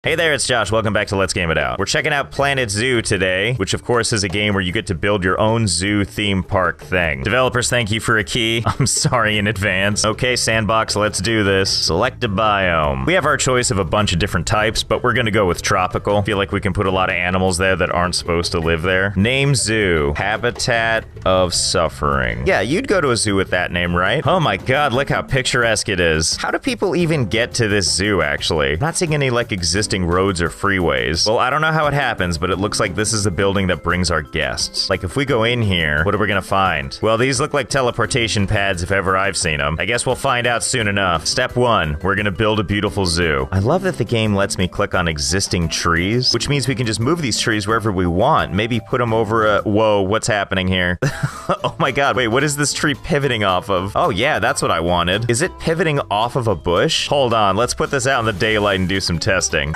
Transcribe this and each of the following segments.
Hey there, it's Josh. Welcome back to Let's Game It Out. We're checking out Planet Zoo today, which of course is a game where you get to build your own zoo theme park thing. Developers, thank you for a key. I'm sorry in advance. Okay, sandbox, let's do this. Select a biome. We have our choice of a bunch of different types, but we're gonna go with tropical. Feel like we can put a lot of animals there that aren't supposed to live there. Name zoo. Habitat of Suffering. Yeah, you'd go to a zoo with that name, right? Oh my god, look how picturesque it is. How do people even get to this zoo, actually? I'm not seeing any, like, existing roads or freeways. Well, I don't know how it happens, but it looks like this is a building that brings our guests. Like, if we go in here, what are we gonna find? Well, these look like teleportation pads if ever I've seen them. I guess we'll find out soon enough. Step 1, we're gonna build a beautiful zoo. I love that the game lets me click on existing trees, which means we can just move these trees wherever we want. Maybe put them over a... Whoa, what's happening here? Oh my god, wait, what is this tree pivoting off of? Oh yeah, that's what I wanted. Is it pivoting off of a bush? Hold on, let's put this out in the daylight and do some testing.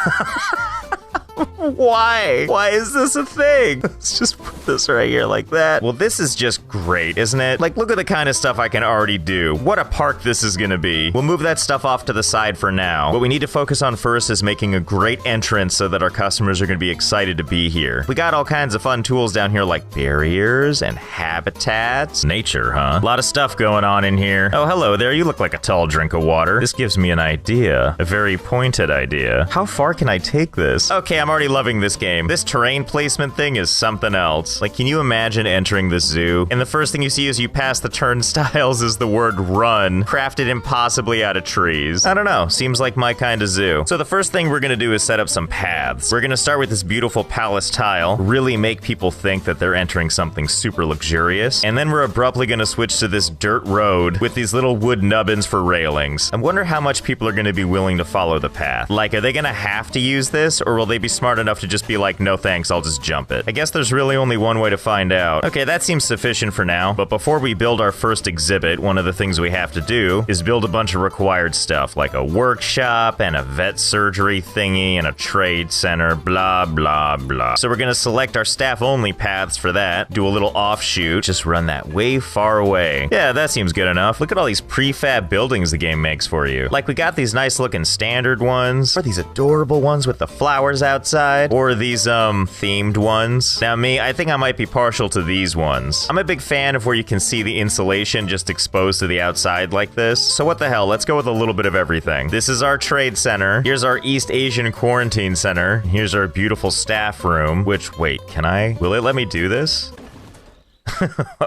Why? Why is this a thing? Let's just put this right here like that. Well, this is just great, isn't it? Like, look at the kind of stuff I can already do. What a park this is gonna be. We'll move that stuff off to the side for now. What we need to focus on first is making a great entrance so that our customers are gonna be excited to be here. We got all kinds of fun tools down here like barriers and habitats. Nature, huh? A lot of stuff going on in here. Oh, hello there. You look like a tall drink of water. This gives me an idea. A very pointed idea. How far can I take this? Okay, I'm already loving this game. This terrain placement thing is something else. Like, can you imagine entering this zoo and the first thing you see as you pass the turnstiles is the word run, crafted impossibly out of trees? I don't know, seems like my kind of zoo. So the first thing we're gonna do is set up some paths. We're gonna start with this beautiful palace tile, really make people think that they're entering something super luxurious, and then we're abruptly gonna switch to this dirt road with these little wood nubbins for railings. I wonder how much people are gonna be willing to follow the path. Like, are they gonna have to use this, or will they be smart enough to just be like, no thanks, I'll just jump it? I guess there's really only one way to find out. Okay, that seems sufficient for now, but before we build our first exhibit, one of the things we have to do is build a bunch of required stuff, like a workshop and a vet surgery thingy and a trade center, blah, blah, blah. So we're gonna select our staff-only paths for that, do a little offshoot, just run that way far away. Yeah, that seems good enough. Look at all these prefab buildings the game makes for you. Like, we got these nice-looking standard ones, or these adorable ones with the flowers outside, or these, themed ones. Now me, I think I might be partial to these ones. I'm a big fan of where you can see the insulation just exposed to the outside like this. So what the hell, let's go with a little bit of everything. This is our trade center. Here's our East Asian quarantine center. Here's our beautiful staff room, which, wait, will it let me do this?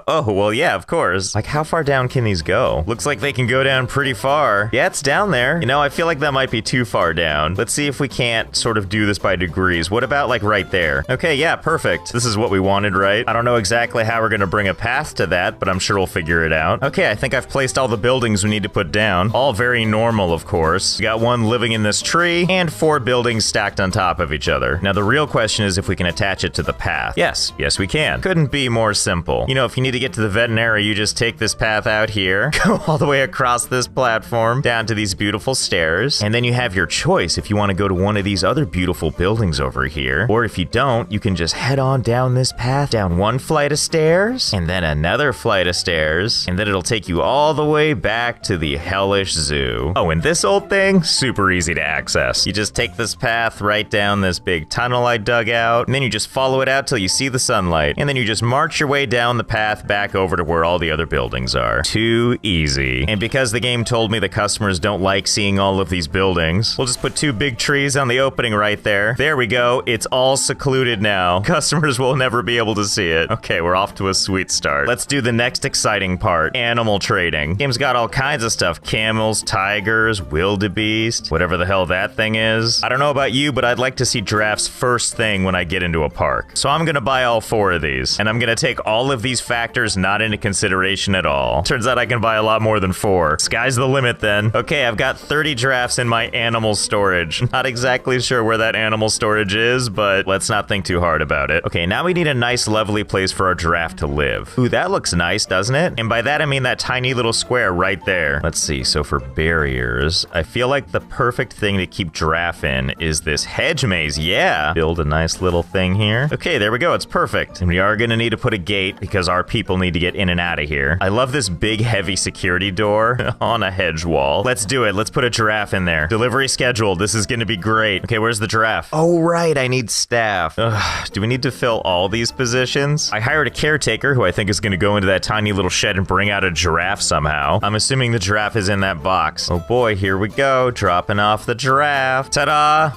Oh, well, yeah, of course. Like, how far down can these go? Looks like they can go down pretty far. Yeah, it's down there. You know, I feel like that might be too far down. Let's see if we can't sort of do this by degrees. What about, like, right there? Okay, yeah, perfect. This is what we wanted, right? I don't know exactly how we're gonna bring a path to that, but I'm sure we'll figure it out. Okay, I think I've placed all the buildings we need to put down. All very normal, of course. We got one living in this tree, and 4 buildings stacked on top of each other. Now, the real question is if we can attach it to the path. Yes, we can. Couldn't be more simple. You know, if you need to get to the veterinary, you just take this path out here, go all the way across this platform, down to these beautiful stairs, and then you have your choice if you want to go to one of these other beautiful buildings over here, or if you don't, you can just head on down this path, down one flight of stairs, and then another flight of stairs, and then it'll take you all the way back to the hellish zoo. Oh, and this old thing, super easy to access. You just take this path right down this big tunnel I dug out, and then you just follow it out till you see the sunlight, and then you just march your way down the path back over to where all the other buildings are. Too easy. And because the game told me the customers don't like seeing all of these buildings, we'll just put 2 big trees on the opening right there. There we go. It's all secluded now. Customers will never be able to see it. Okay, we're off to a sweet start. Let's do the next exciting part, animal trading. Game's got all kinds of stuff. Camels, tigers, wildebeest, whatever the hell that thing is. I don't know about you, but I'd like to see giraffes first thing when I get into a park. So I'm gonna buy all 4 of these, and I'm gonna take all of these factors not into consideration at all. Turns out I can buy a lot more than 4. Sky's the limit then. Okay, I've got 30 giraffes in my animal storage. Not exactly sure where that animal storage is, but let's not think too hard about it. Okay, now we need a nice lovely place for our giraffe to live. Ooh, that looks nice, doesn't it? And by that I mean that tiny little square right there. Let's see, so for barriers, I feel like the perfect thing to keep giraffe in is this hedge maze. Yeah! Build a nice little thing here. Okay, there we go, it's perfect. And we are gonna need to put a gate because our people need to get in and out of here. I love this big, heavy security door on a hedge wall. Let's do it. Let's put a giraffe in there. Delivery scheduled. This is gonna be great. Okay, where's the giraffe? Oh, right, I need staff. Ugh, do we need to fill all these positions? I hired a caretaker who I think is gonna go into that tiny little shed and bring out a giraffe somehow. I'm assuming the giraffe is in that box. Oh boy, here we go. Dropping off the giraffe. Ta-da!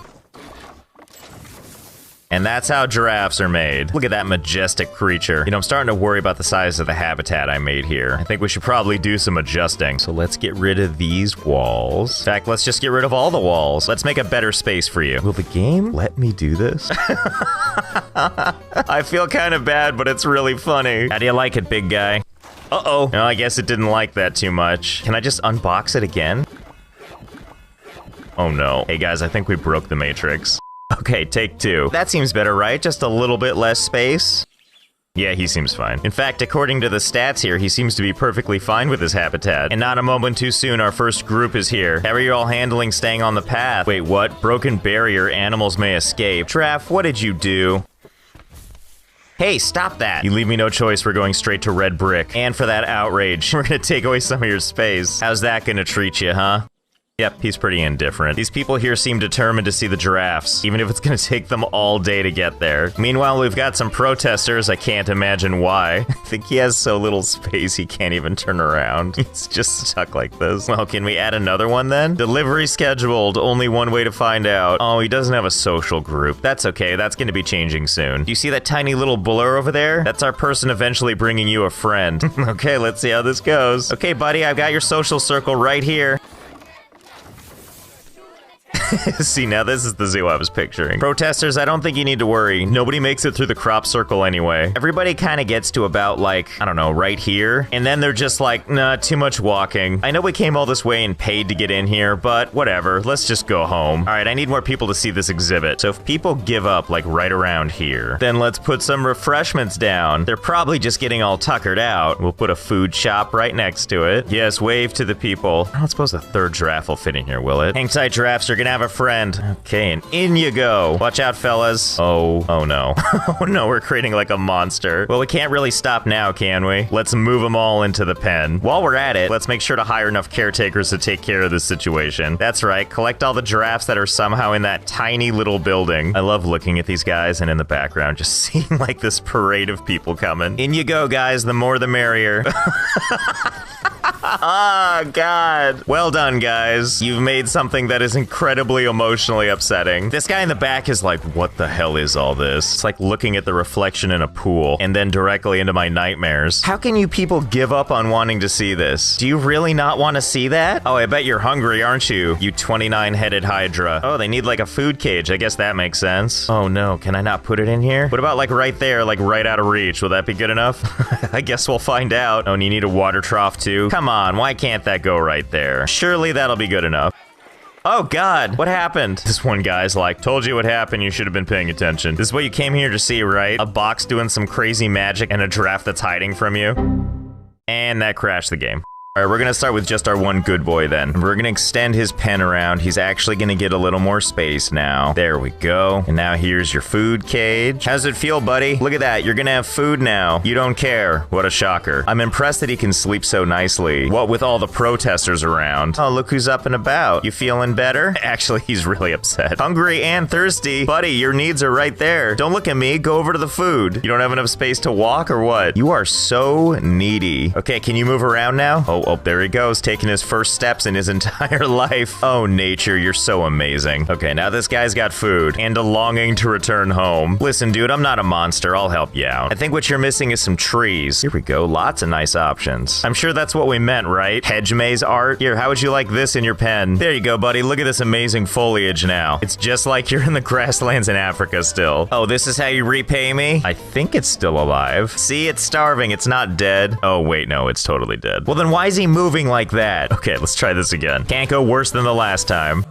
And that's how giraffes are made. Look at that majestic creature. You know, I'm starting to worry about the size of the habitat I made here. I think we should probably do some adjusting. So let's get rid of these walls. In fact, let's just get rid of all the walls. Let's make a better space for you. Will the game let me do this? I feel kind of bad, but it's really funny. How do you like it, big guy? Uh-oh. No, I guess it didn't like that too much. Can I just unbox it again? Oh no. Hey guys, I think we broke the matrix. Okay, take two. That seems better, right? Just a little bit less space. Yeah, he seems fine. In fact, according to the stats here, he seems to be perfectly fine with his habitat. And not a moment too soon, our first group is here. How are you all handling staying on the path? Wait, what? Broken barrier, animals may escape. Giraffe, what did you do? Hey, stop that. You leave me no choice. We're going straight to red brick. And for that outrage, we're gonna take away some of your space. How's that gonna treat you, huh? Yep, he's pretty indifferent. These people here seem determined to see the giraffes, even if it's gonna take them all day to get there. Meanwhile, we've got some protesters. I can't imagine why. I think he has so little space he can't even turn around. He's just stuck like this. Well, can we add another one then? Delivery scheduled. Only one way to find out. Oh, he doesn't have a social group. That's okay. That's gonna be changing soon. Do you see that tiny little blur over there? That's our person eventually bringing you a friend. Okay, let's see how this goes. Okay, buddy, I've got your social circle right here. See, now this is the zoo I was picturing. Protesters, I don't think you need to worry. Nobody makes it through the crop circle anyway. Everybody kind of gets to about, like, I don't know, right here. And then they're just like, nah, too much walking. I know we came all this way and paid to get in here, but whatever. Let's just go home. All right, I need more people to see this exhibit. So if people give up, like, right around here, then let's put some refreshments down. They're probably just getting all tuckered out. We'll put a food shop right next to it. Yes, wave to the people. I don't suppose the third giraffe will fit in here, will it? Hang tight, giraffes. You're gonna have a friend. Okay, and in you go. Watch out, fellas. Oh no. Oh no, we're creating like a monster. Well, we can't really stop now, can we? Let's move them all into the pen. While we're at it, let's make sure to hire enough caretakers to take care of this situation. That's right, collect all the giraffes that are somehow in that tiny little building. I love looking at these guys and in the background, just seeing like this parade of people coming. In you go, guys. The more the merrier. Ah, God. Well done, guys. You've made something that is incredibly emotionally upsetting. This guy in the back is like, what the hell is all this? It's like looking at the reflection in a pool and then directly into my nightmares. How can you people give up on wanting to see this? Do you really not want to see that? Oh, I bet you're hungry, aren't you? You 29-headed hydra. Oh, they need like a food cage. I guess that makes sense. Oh no, can I not put it in here? What about like right there, like right out of reach? Will that be good enough? I guess we'll find out. Oh, and you need a water trough too? Come on, why can't that go right there? Surely that'll be good enough. Oh God, what happened? This one guy's like, told you what happened, you should have been paying attention. This is what you came here to see, right? A box doing some crazy magic and a giraffe that's hiding from you. And that crashed the game. All right, we're gonna start with just our one good boy then. We're gonna extend his pen around. He's actually gonna get a little more space now. There we go. And now here's your food cage. How's it feel, buddy? Look at that, you're gonna have food now. You don't care. What a shocker. I'm impressed that he can sleep so nicely. What with all the protesters around? Oh, look who's up and about. You feeling better? Actually, he's really upset. Hungry and thirsty. Buddy, your needs are right there. Don't look at me, go over to the food. You don't have enough space to walk or what? You are so needy. Okay, can you move around now? Oh, there he goes, taking his first steps in his entire life. Oh, nature, you're so amazing. Okay, now this guy's got food and a longing to return home. Listen, dude, I'm not a monster. I'll help you out. I think what you're missing is some trees. Here we go, lots of nice options. I'm sure that's what we meant, right? Hedge maze art? Here, how would you like this in your pen? There you go, buddy. Look at this amazing foliage now. It's just like you're in the grasslands in Africa still. Oh, this is how you repay me? I think it's still alive. See, it's starving. It's not dead. Oh, wait, no, it's totally dead. Well, then why is he moving like that? Okay, let's try this again. Can't go worse than the last time.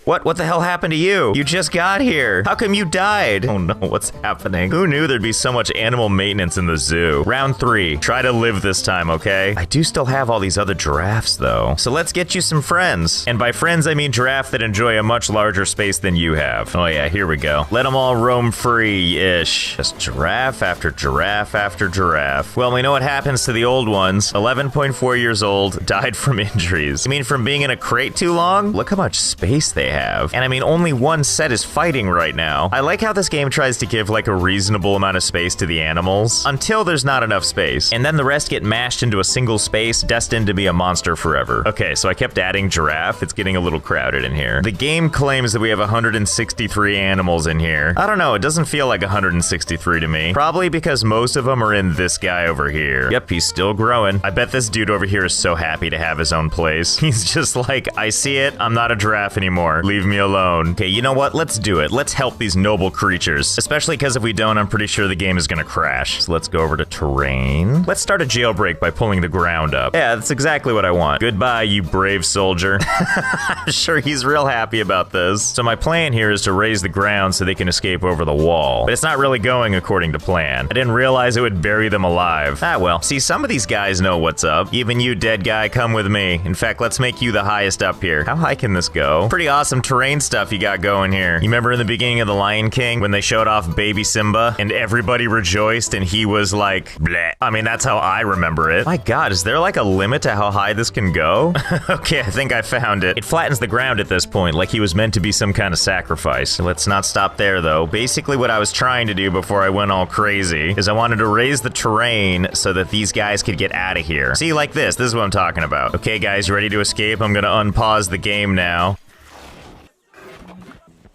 What the hell happened to you? You just got here. How come you died? Oh no, what's happening? Who knew there'd be so much animal maintenance in the zoo? Round 3. Try to live this time, okay? I do still have all these other giraffes, though. So let's get you some friends. And by friends, I mean giraffe that enjoy a much larger space than you have. Oh yeah, here we go. Let them all roam free-ish. Just giraffe after giraffe after giraffe. Well, we know what happens to the old ones. 11.4 years old, died from injuries. You mean from being in a crate too long? Look how much space they have. And I mean, only one set is fighting right now. I like how this game tries to give like a reasonable amount of space to the animals until there's not enough space. And then the rest get mashed into a single space, destined to be a monster forever. Okay, so I kept adding giraffe. It's getting a little crowded in here. The game claims that we have 163 animals in here. I don't know, it doesn't feel like 163 to me. Probably because most of them are in this guy over here. Yep, he's still growing. I bet this dude over here is so happy to have his own place. He's just like, I see it, I'm not a giraffe anymore. Leave me alone. Okay, you know what? Let's do it. Let's help these noble creatures. Especially because if we don't, I'm pretty sure the game is gonna crash. So let's go over to terrain. Let's start a jailbreak by pulling the ground up. Yeah, that's exactly what I want. Goodbye, you brave soldier. I'm sure he's real happy about this. So my plan here is to raise the ground so they can escape over the wall. But it's not really going according to plan. I didn't realize it would bury them alive. Ah, well. See, some of these guys know what's up. Even you, dead guy, come with me. In fact, let's make you the highest up here. How high can this go? Pretty awesome terrain stuff you got going here. You remember in the beginning of The Lion King when they showed off baby Simba and everybody rejoiced and he was like, bleh. I mean, that's how I remember it. My God, is there like a limit to how high this can go? Okay, I think I found it. It flattens the ground at this point, like he was meant to be some kind of sacrifice. Let's not stop there, though. Basically, what I was trying to do before I went all crazy is I wanted to raise the terrain so that these guys could get out of here. See, like this. This is what I'm talking about. Okay, guys, ready to escape? I'm gonna unpause the game now.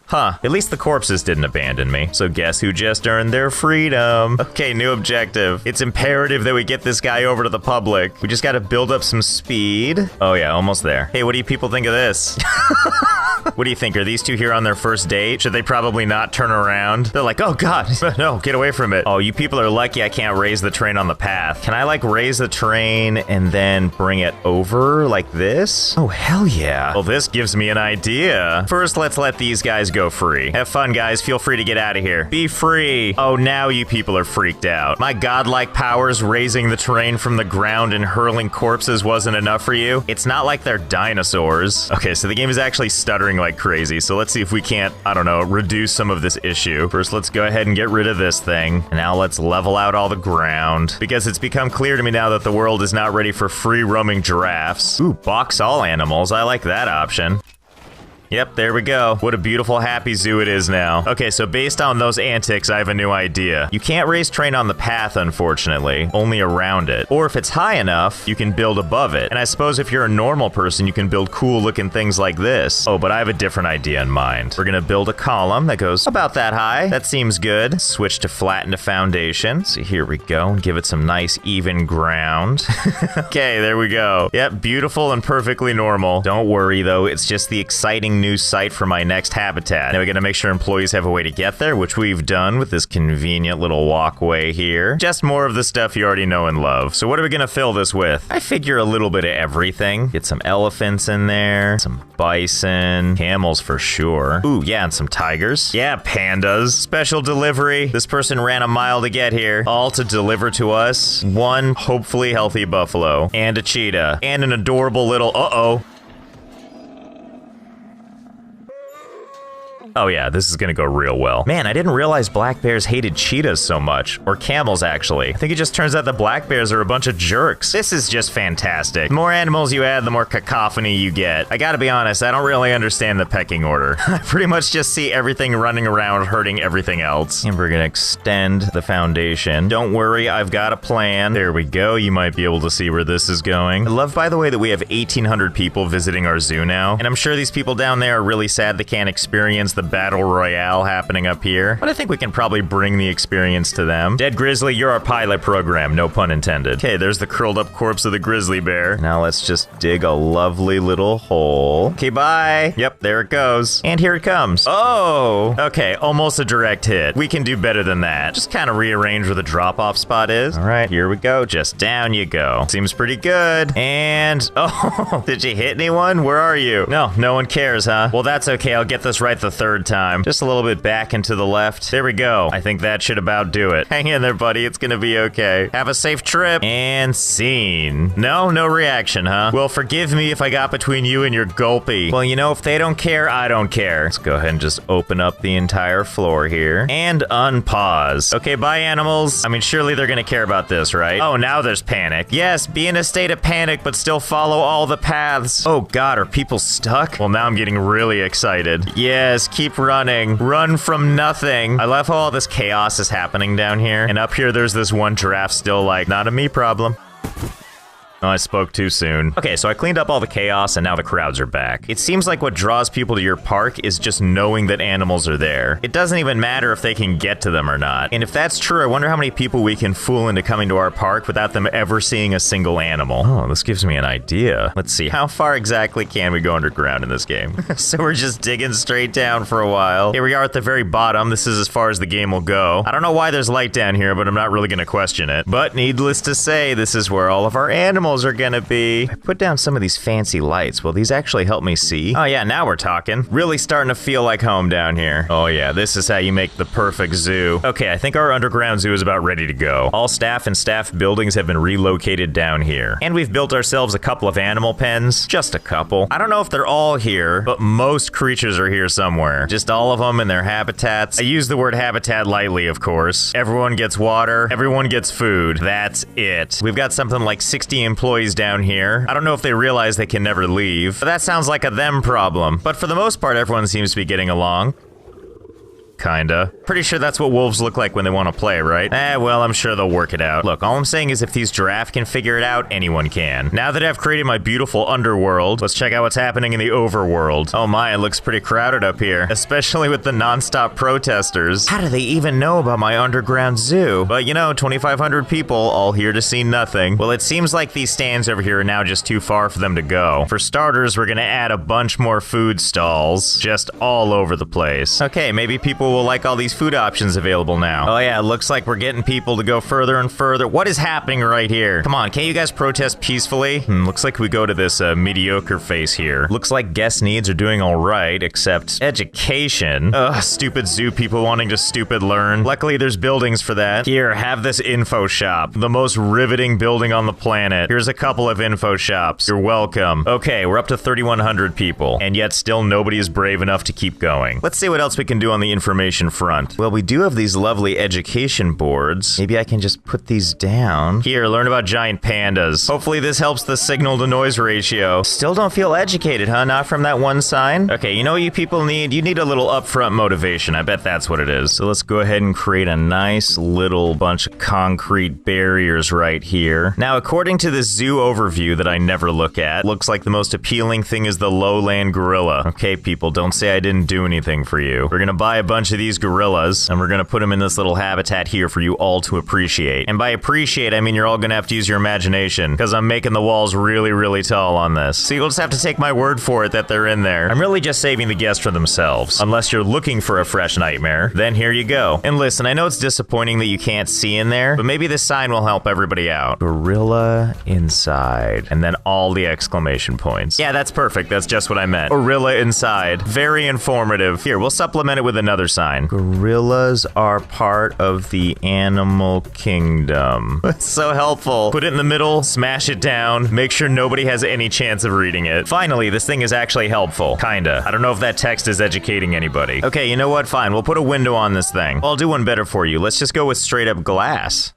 Huh, at least the corpses didn't abandon me. So guess who just earned their freedom? Okay, new objective. It's imperative that we get this guy over to the public. We just gotta build up some speed. Oh yeah, almost there. Hey, what do you people think of this? What do you think? Are these two here on their first date? Should they probably not turn around? They're like, oh God, no, get away from it. Oh, you people are lucky I can't raise the train on the path. Can I like raise the train and then bring it over like this? Oh, hell yeah. Well, this gives me an idea. First, let's let these guys go free. Have fun, guys. Feel free to get out of here. Be free. Oh, now you people are freaked out. My godlike powers raising the terrain from the ground and hurling corpses wasn't enough for you? It's not like they're dinosaurs. Okay, so the game is actually stuttering like crazy, so let's see if we can't, I don't know, reduce some of this issue. First, let's go ahead and get rid of this thing. And now let's level out all the ground. Because it's become clear to me now that the world is not ready for free-roaming giraffes. Ooh, box all animals. I like that option. Yep, there we go. What a beautiful, happy zoo it is now. Okay, so based on those antics, I have a new idea. You can't raise train on the path, unfortunately, only around it. Or if it's high enough, you can build above it. And I suppose if you're a normal person, you can build cool-looking things like this. Oh, but I have a different idea in mind. We're gonna build a column that goes about that high. That seems good. Switch to flatten a foundation. So here we go. Give it some nice, even ground. Okay, there we go. Yep, beautiful and perfectly normal. Don't worry, though. It's just the exciting new site for my next habitat. Now we gotta make sure employees have a way to get there, which we've done with this convenient little walkway here. Just more of the stuff you already know and love. So what are we gonna fill this with? I figure a little bit of everything. Get some elephants in there, some bison, camels for sure. Ooh, yeah, and some tigers. Yeah, pandas. Special delivery. This person ran a mile to get here, all to deliver to us one hopefully healthy buffalo, and a cheetah, and an adorable little Oh yeah, this is gonna go real well. Man, I didn't realize black bears hated cheetahs so much. Or camels, actually. I think it just turns out that black bears are a bunch of jerks. This is just fantastic. The more animals you add, the more cacophony you get. I gotta be honest, I don't really understand the pecking order. I pretty much just see everything running around hurting everything else. And we're gonna extend the foundation. Don't worry, I've got a plan. There we go, you might be able to see where this is going. I love, by the way, that we have 1,800 people visiting our zoo now. And I'm sure these people down there are really sad they can't experience the the battle royale happening up here. But I think we can probably bring the experience to them. Dead Grizzly, you're our pilot program, no pun intended. Okay, there's the curled up corpse of the grizzly bear. Now let's just dig a lovely little hole. Okay, bye. Yep, there it goes. And here it comes. Oh, okay, almost a direct hit. We can do better than that. Just kind of rearrange where the drop-off spot is. All right, here we go. Just down you go. Seems pretty good. And, oh, did you hit anyone? Where are you? No one cares, huh? Well, that's okay. I'll get this right the third time. Just a little bit back and to the left. There we go. I think that should about do it. Hang in there, buddy. It's gonna be okay. Have a safe trip. And scene. No reaction, huh? Well, forgive me if I got between you and your gulpy. Well, you know, if they don't care, I don't care. Let's go ahead and just open up the entire floor here. And unpause. Okay, bye, animals. I mean, surely they're gonna care about this, right? Oh, now there's panic. Yes, be in a state of panic, but still follow all the paths. Oh God, are people stuck? Well, now I'm getting really excited. Yes, keep running. Run from nothing. I love how all this chaos is happening down here. And up here, there's this one giraffe still like, not a me problem. Oh, I spoke too soon. Okay, so I cleaned up all the chaos and now the crowds are back. It seems like what draws people to your park is just knowing that animals are there. It doesn't even matter if they can get to them or not. And if that's true, I wonder how many people we can fool into coming to our park without them ever seeing a single animal. Oh, this gives me an idea. Let's see, how far exactly can we go underground in this game? So we're just digging straight down for a while. Here we are at the very bottom. This is as far as the game will go. I don't know why there's light down here, but I'm not really gonna question it. But needless to say, this is where all of our animals are gonna be. I put down some of these fancy lights. Will these actually help me see? Oh yeah, now we're talking. Really starting to feel like home down here. Oh yeah, this is how you make the perfect zoo. Okay, I think our underground zoo is about ready to go. All staff and staff buildings have been relocated down here. And we've built ourselves a couple of animal pens. Just a couple. I don't know if they're all here, but most creatures are here somewhere. Just all of them in their habitats. I use the word habitat lightly, of course. Everyone gets water. Everyone gets food. That's it. We've got something like 60 employees down here. I don't know if they realize they can never leave, but that sounds like a them problem. But for the most part, everyone seems to be getting along. Kinda. Pretty sure that's what wolves look like when they want to play, right? Well, I'm sure they'll work it out. Look, all I'm saying is if these giraffe can figure it out, anyone can. Now that I've created my beautiful underworld, let's check out what's happening in the overworld. Oh my, it looks pretty crowded up here, especially with the non-stop protesters. How do they even know about my underground zoo? But you know, 2,500 people all here to see nothing. Well, it seems like these stands over here are now just too far for them to go. For starters, we're gonna add a bunch more food stalls, just all over the place. Okay, maybe people will like all these food options available now. Oh yeah, it looks like we're getting people to go further and further. What is happening right here? Come on, can't you guys protest peacefully? Looks like we go to this mediocre face here. Looks like guest needs are doing all right, except education. Ugh, stupid zoo people wanting to stupid learn. Luckily, there's buildings for that. Here, have this info shop. The most riveting building on the planet. Here's a couple of info shops. You're welcome. Okay, we're up to 3,100 people, and yet still nobody is brave enough to keep going. Let's see what else we can do on the information front. Well, we do have these lovely education boards. Maybe I can just put these down. Here, learn about giant pandas. Hopefully this helps the signal to noise ratio. Still don't feel educated, huh? Not from that one sign? Okay, you know what you people need? You need a little upfront motivation. I bet that's what it is. So let's go ahead and create a nice little bunch of concrete barriers right here. Now, according to the zoo overview that I never look at, looks like the most appealing thing is the lowland gorilla. Okay, people, don't say I didn't do anything for you. We're gonna buy a bunch of these gorillas, and we're gonna put them in this little habitat here for you all to appreciate. And by appreciate, I mean you're all gonna have to use your imagination, because I'm making the walls really, really tall on this. So you'll just have to take my word for it that they're in there. I'm really just saving the guests for themselves. Unless you're looking for a fresh nightmare, then here you go. And listen, I know it's disappointing that you can't see in there, but maybe this sign will help everybody out. Gorilla inside. And then all the exclamation points. Yeah, that's perfect. That's just what I meant. Gorilla inside. Very informative. Here, we'll supplement it with another sign. Gorillas are part of the animal kingdom. It's so helpful. Put it in the middle, smash it down, make sure nobody has any chance of reading it. Finally, this thing is actually helpful. Kinda. I don't know if that text is educating anybody. Okay, you know what? Fine, we'll put a window on this thing. I'll do one better for you. Let's just go with straight up glass.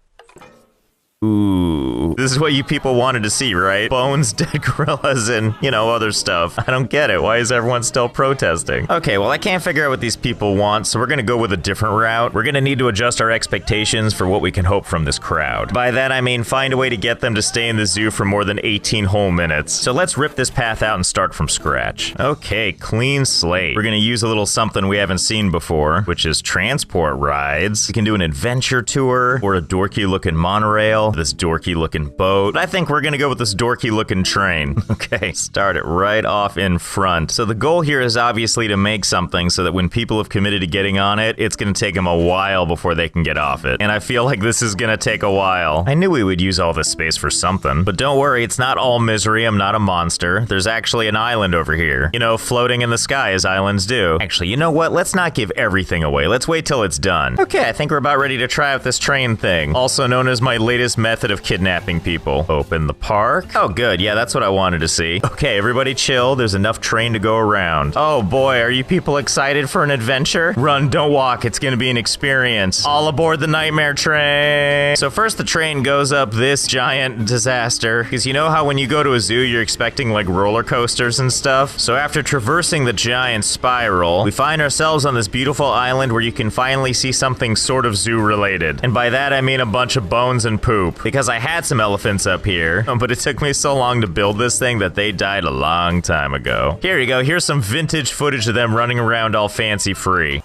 Ooh. This is what you people wanted to see, right? Bones, dead gorillas, and, you know, other stuff. I don't get it. Why is everyone still protesting? Okay, well, I can't figure out what these people want, so we're gonna go with a different route. We're gonna need to adjust our expectations for what we can hope from this crowd. By that, I mean find a way to get them to stay in the zoo for more than 18 whole minutes. So let's rip this path out and start from scratch. Okay, clean slate. We're gonna use a little something we haven't seen before, which is transport rides. We can do an adventure tour or a dorky-looking monorail, this dorky-looking boat. I think we're gonna go with this dorky-looking train. Okay, start it right off in front. So the goal here is obviously to make something so that when people have committed to getting on it, it's gonna take them a while before they can get off it. And I feel like this is gonna take a while. I knew we would use all this space for something, but don't worry, it's not all misery. I'm not a monster. There's actually an island over here. You know, floating in the sky as islands do. Actually, you know what? Let's not give everything away. Let's wait till it's done. Okay, I think we're about ready to try out this train thing, also known as my latest method of kidnapping people. Open the park. Oh, good. Yeah, that's what I wanted to see. Okay, everybody chill. There's enough train to go around. Oh boy, are you people excited for an adventure? Run, don't walk. It's gonna be an experience. All aboard the nightmare train. So first the train goes up this giant disaster, because you know how when you go to a zoo, you're expecting like roller coasters and stuff? So after traversing the giant spiral, we find ourselves on this beautiful island where you can finally see something sort of zoo related. And by that I mean a bunch of bones and poop, because I had some elephants up here, but it took me so long to build this thing that they died a long time ago. Here you go, here's some vintage footage of them running around all fancy free.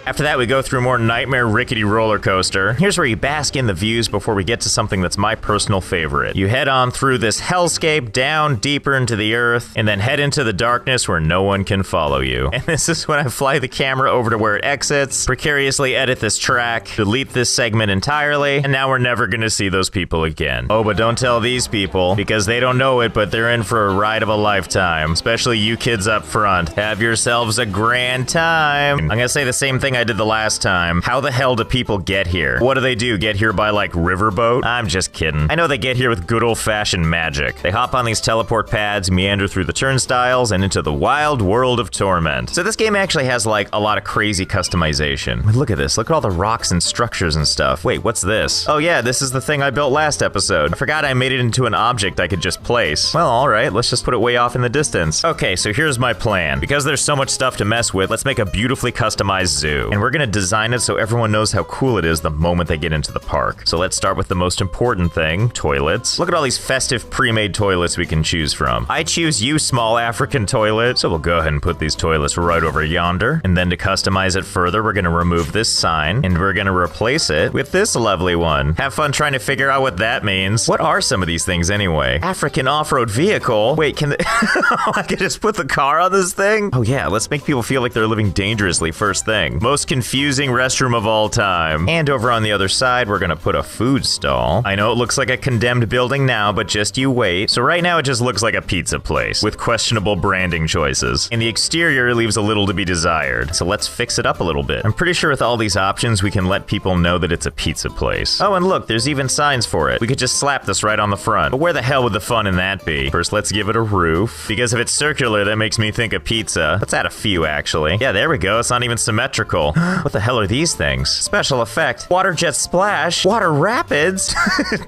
After that, we go through more nightmare rickety roller coaster. Here's where you bask in the views before we get to something that's my personal favorite. You head on through this hellscape, down deeper into the earth, and then head into the darkness where no one can follow you. And this is when I fly the camera over to where it exits, precariously edit this track, delete this segment entirely, and now we're never gonna see those people again. Oh, but don't tell these people, because they don't know it, but they're in for a ride of a lifetime. Especially you kids up front. Have yourselves a grand time. I'm gonna say the same thing I did the last time. How the hell do people get here? What do? Get here by like riverboat? I'm just kidding. I know they get here with good old-fashioned magic. They hop on these teleport pads, meander through the turnstiles, and into the wild world of torment. So this game actually has like a lot of crazy customization. Look at this. Look at all the rocks and structures and stuff. Wait, what's this? Oh yeah, this is the thing I built last episode. I forgot I made it into an object I could just place. Well, all right, let's just put it way off in the distance. Okay, so here's my plan. Because there's so much stuff to mess with, let's make a beautifully customized zoo. And we're gonna design it so everyone knows how cool it is the moment they get into the park. So let's start with the most important thing, toilets. Look at all these festive pre-made toilets we can choose from. I choose you, small African toilet. So we'll go ahead and put these toilets right over yonder. And then to customize it further, we're gonna remove this sign and we're gonna replace it with this lovely one. Have fun trying to figure out what that means. What are some of these things anyway? African off-road vehicle? Wait, can I can just put the car on this thing? Oh yeah, let's make people feel like they're living dangerously first thing. Most confusing restroom of all time. And over on the other side, we're gonna put a food stall. I know it looks like a condemned building now, but just you wait. So right now it just looks like a pizza place with questionable branding choices. And the exterior leaves a little to be desired. So let's fix it up a little bit. I'm pretty sure with all these options, we can let people know that it's a pizza place. Oh, and look, there's even signs for it. We could just slap this right on the front. But where the hell would the fun in that be? First, let's give it a roof. Because if it's circular, that makes me think of pizza. Let's add a few, actually. Yeah, there we go. It's not even symmetrical. What the hell are these things? Special effect. Water jet splash. Water rapids.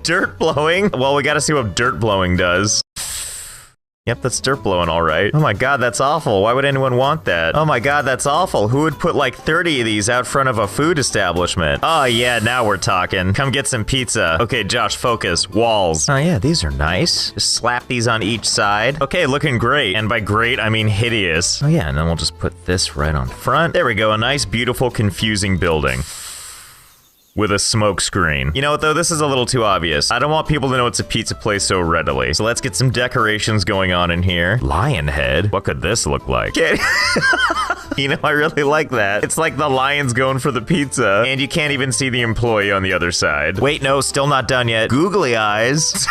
Dirt blowing. Well, we gotta see what dirt blowing does. Yep, that's dirt blowing, all right. Oh my god, that's awful. Why would anyone want that? Oh my god, that's awful. Who would put like 30 of these out front of a food establishment? Oh yeah, now we're talking. Come get some pizza. Okay, Josh, focus. Walls. Oh yeah, these are nice. Just slap these on each side. Okay, looking great. And by great, I mean hideous. Oh yeah, and then we'll just put this right on front. There we go, a nice, beautiful, confusing building. With a smoke screen. You know what though, this is a little too obvious. I don't want people to know it's a pizza place so readily. So let's get some decorations going on in here. Lion head? What could this look like? You know, I really like that. It's like the lion's going for the pizza, and you can't even see the employee on the other side. Wait, no, still not done yet. Googly eyes.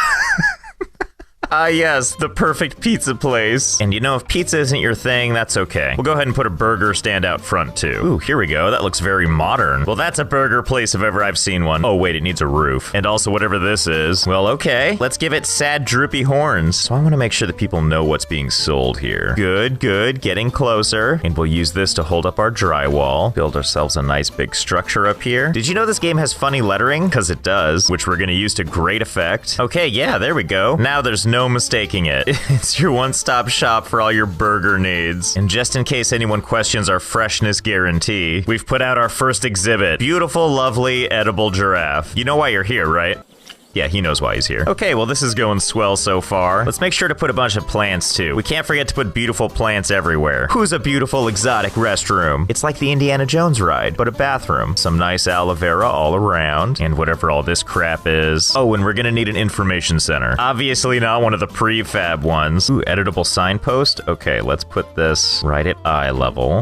Ah, yes, the perfect pizza place. And you know, if pizza isn't your thing, that's okay. We'll go ahead and put a burger stand out front too. Ooh, here we go. That looks very modern. Well, that's a burger place if ever I've seen one. Oh, wait, it needs a roof. And also whatever this is. Well, okay. Let's give it sad, droopy horns. So I want to make sure that people know what's being sold here. Good, good. Getting closer. And we'll use this to hold up our drywall. Build ourselves a nice big structure up here. Did you know this game has funny lettering? Because it does, which we're going to use to great effect. Okay, yeah, there we go. Now there's no mistaking it. It's your one-stop shop for all your burger needs. And just in case anyone questions our freshness guarantee, we've put out our first exhibit. Beautiful, lovely, edible giraffe. You know why you're here, right? Yeah, he knows why he's here. Okay, well, this is going swell so far. Let's make sure to put a bunch of plants, too. We can't forget to put beautiful plants everywhere. Who's a beautiful, exotic restroom? It's like the Indiana Jones ride, but a bathroom. Some nice aloe vera all around, and whatever all this crap is. Oh, and we're gonna need an information center. Obviously not one of the prefab ones. Ooh, editable signpost? Okay, let's put this right at eye level.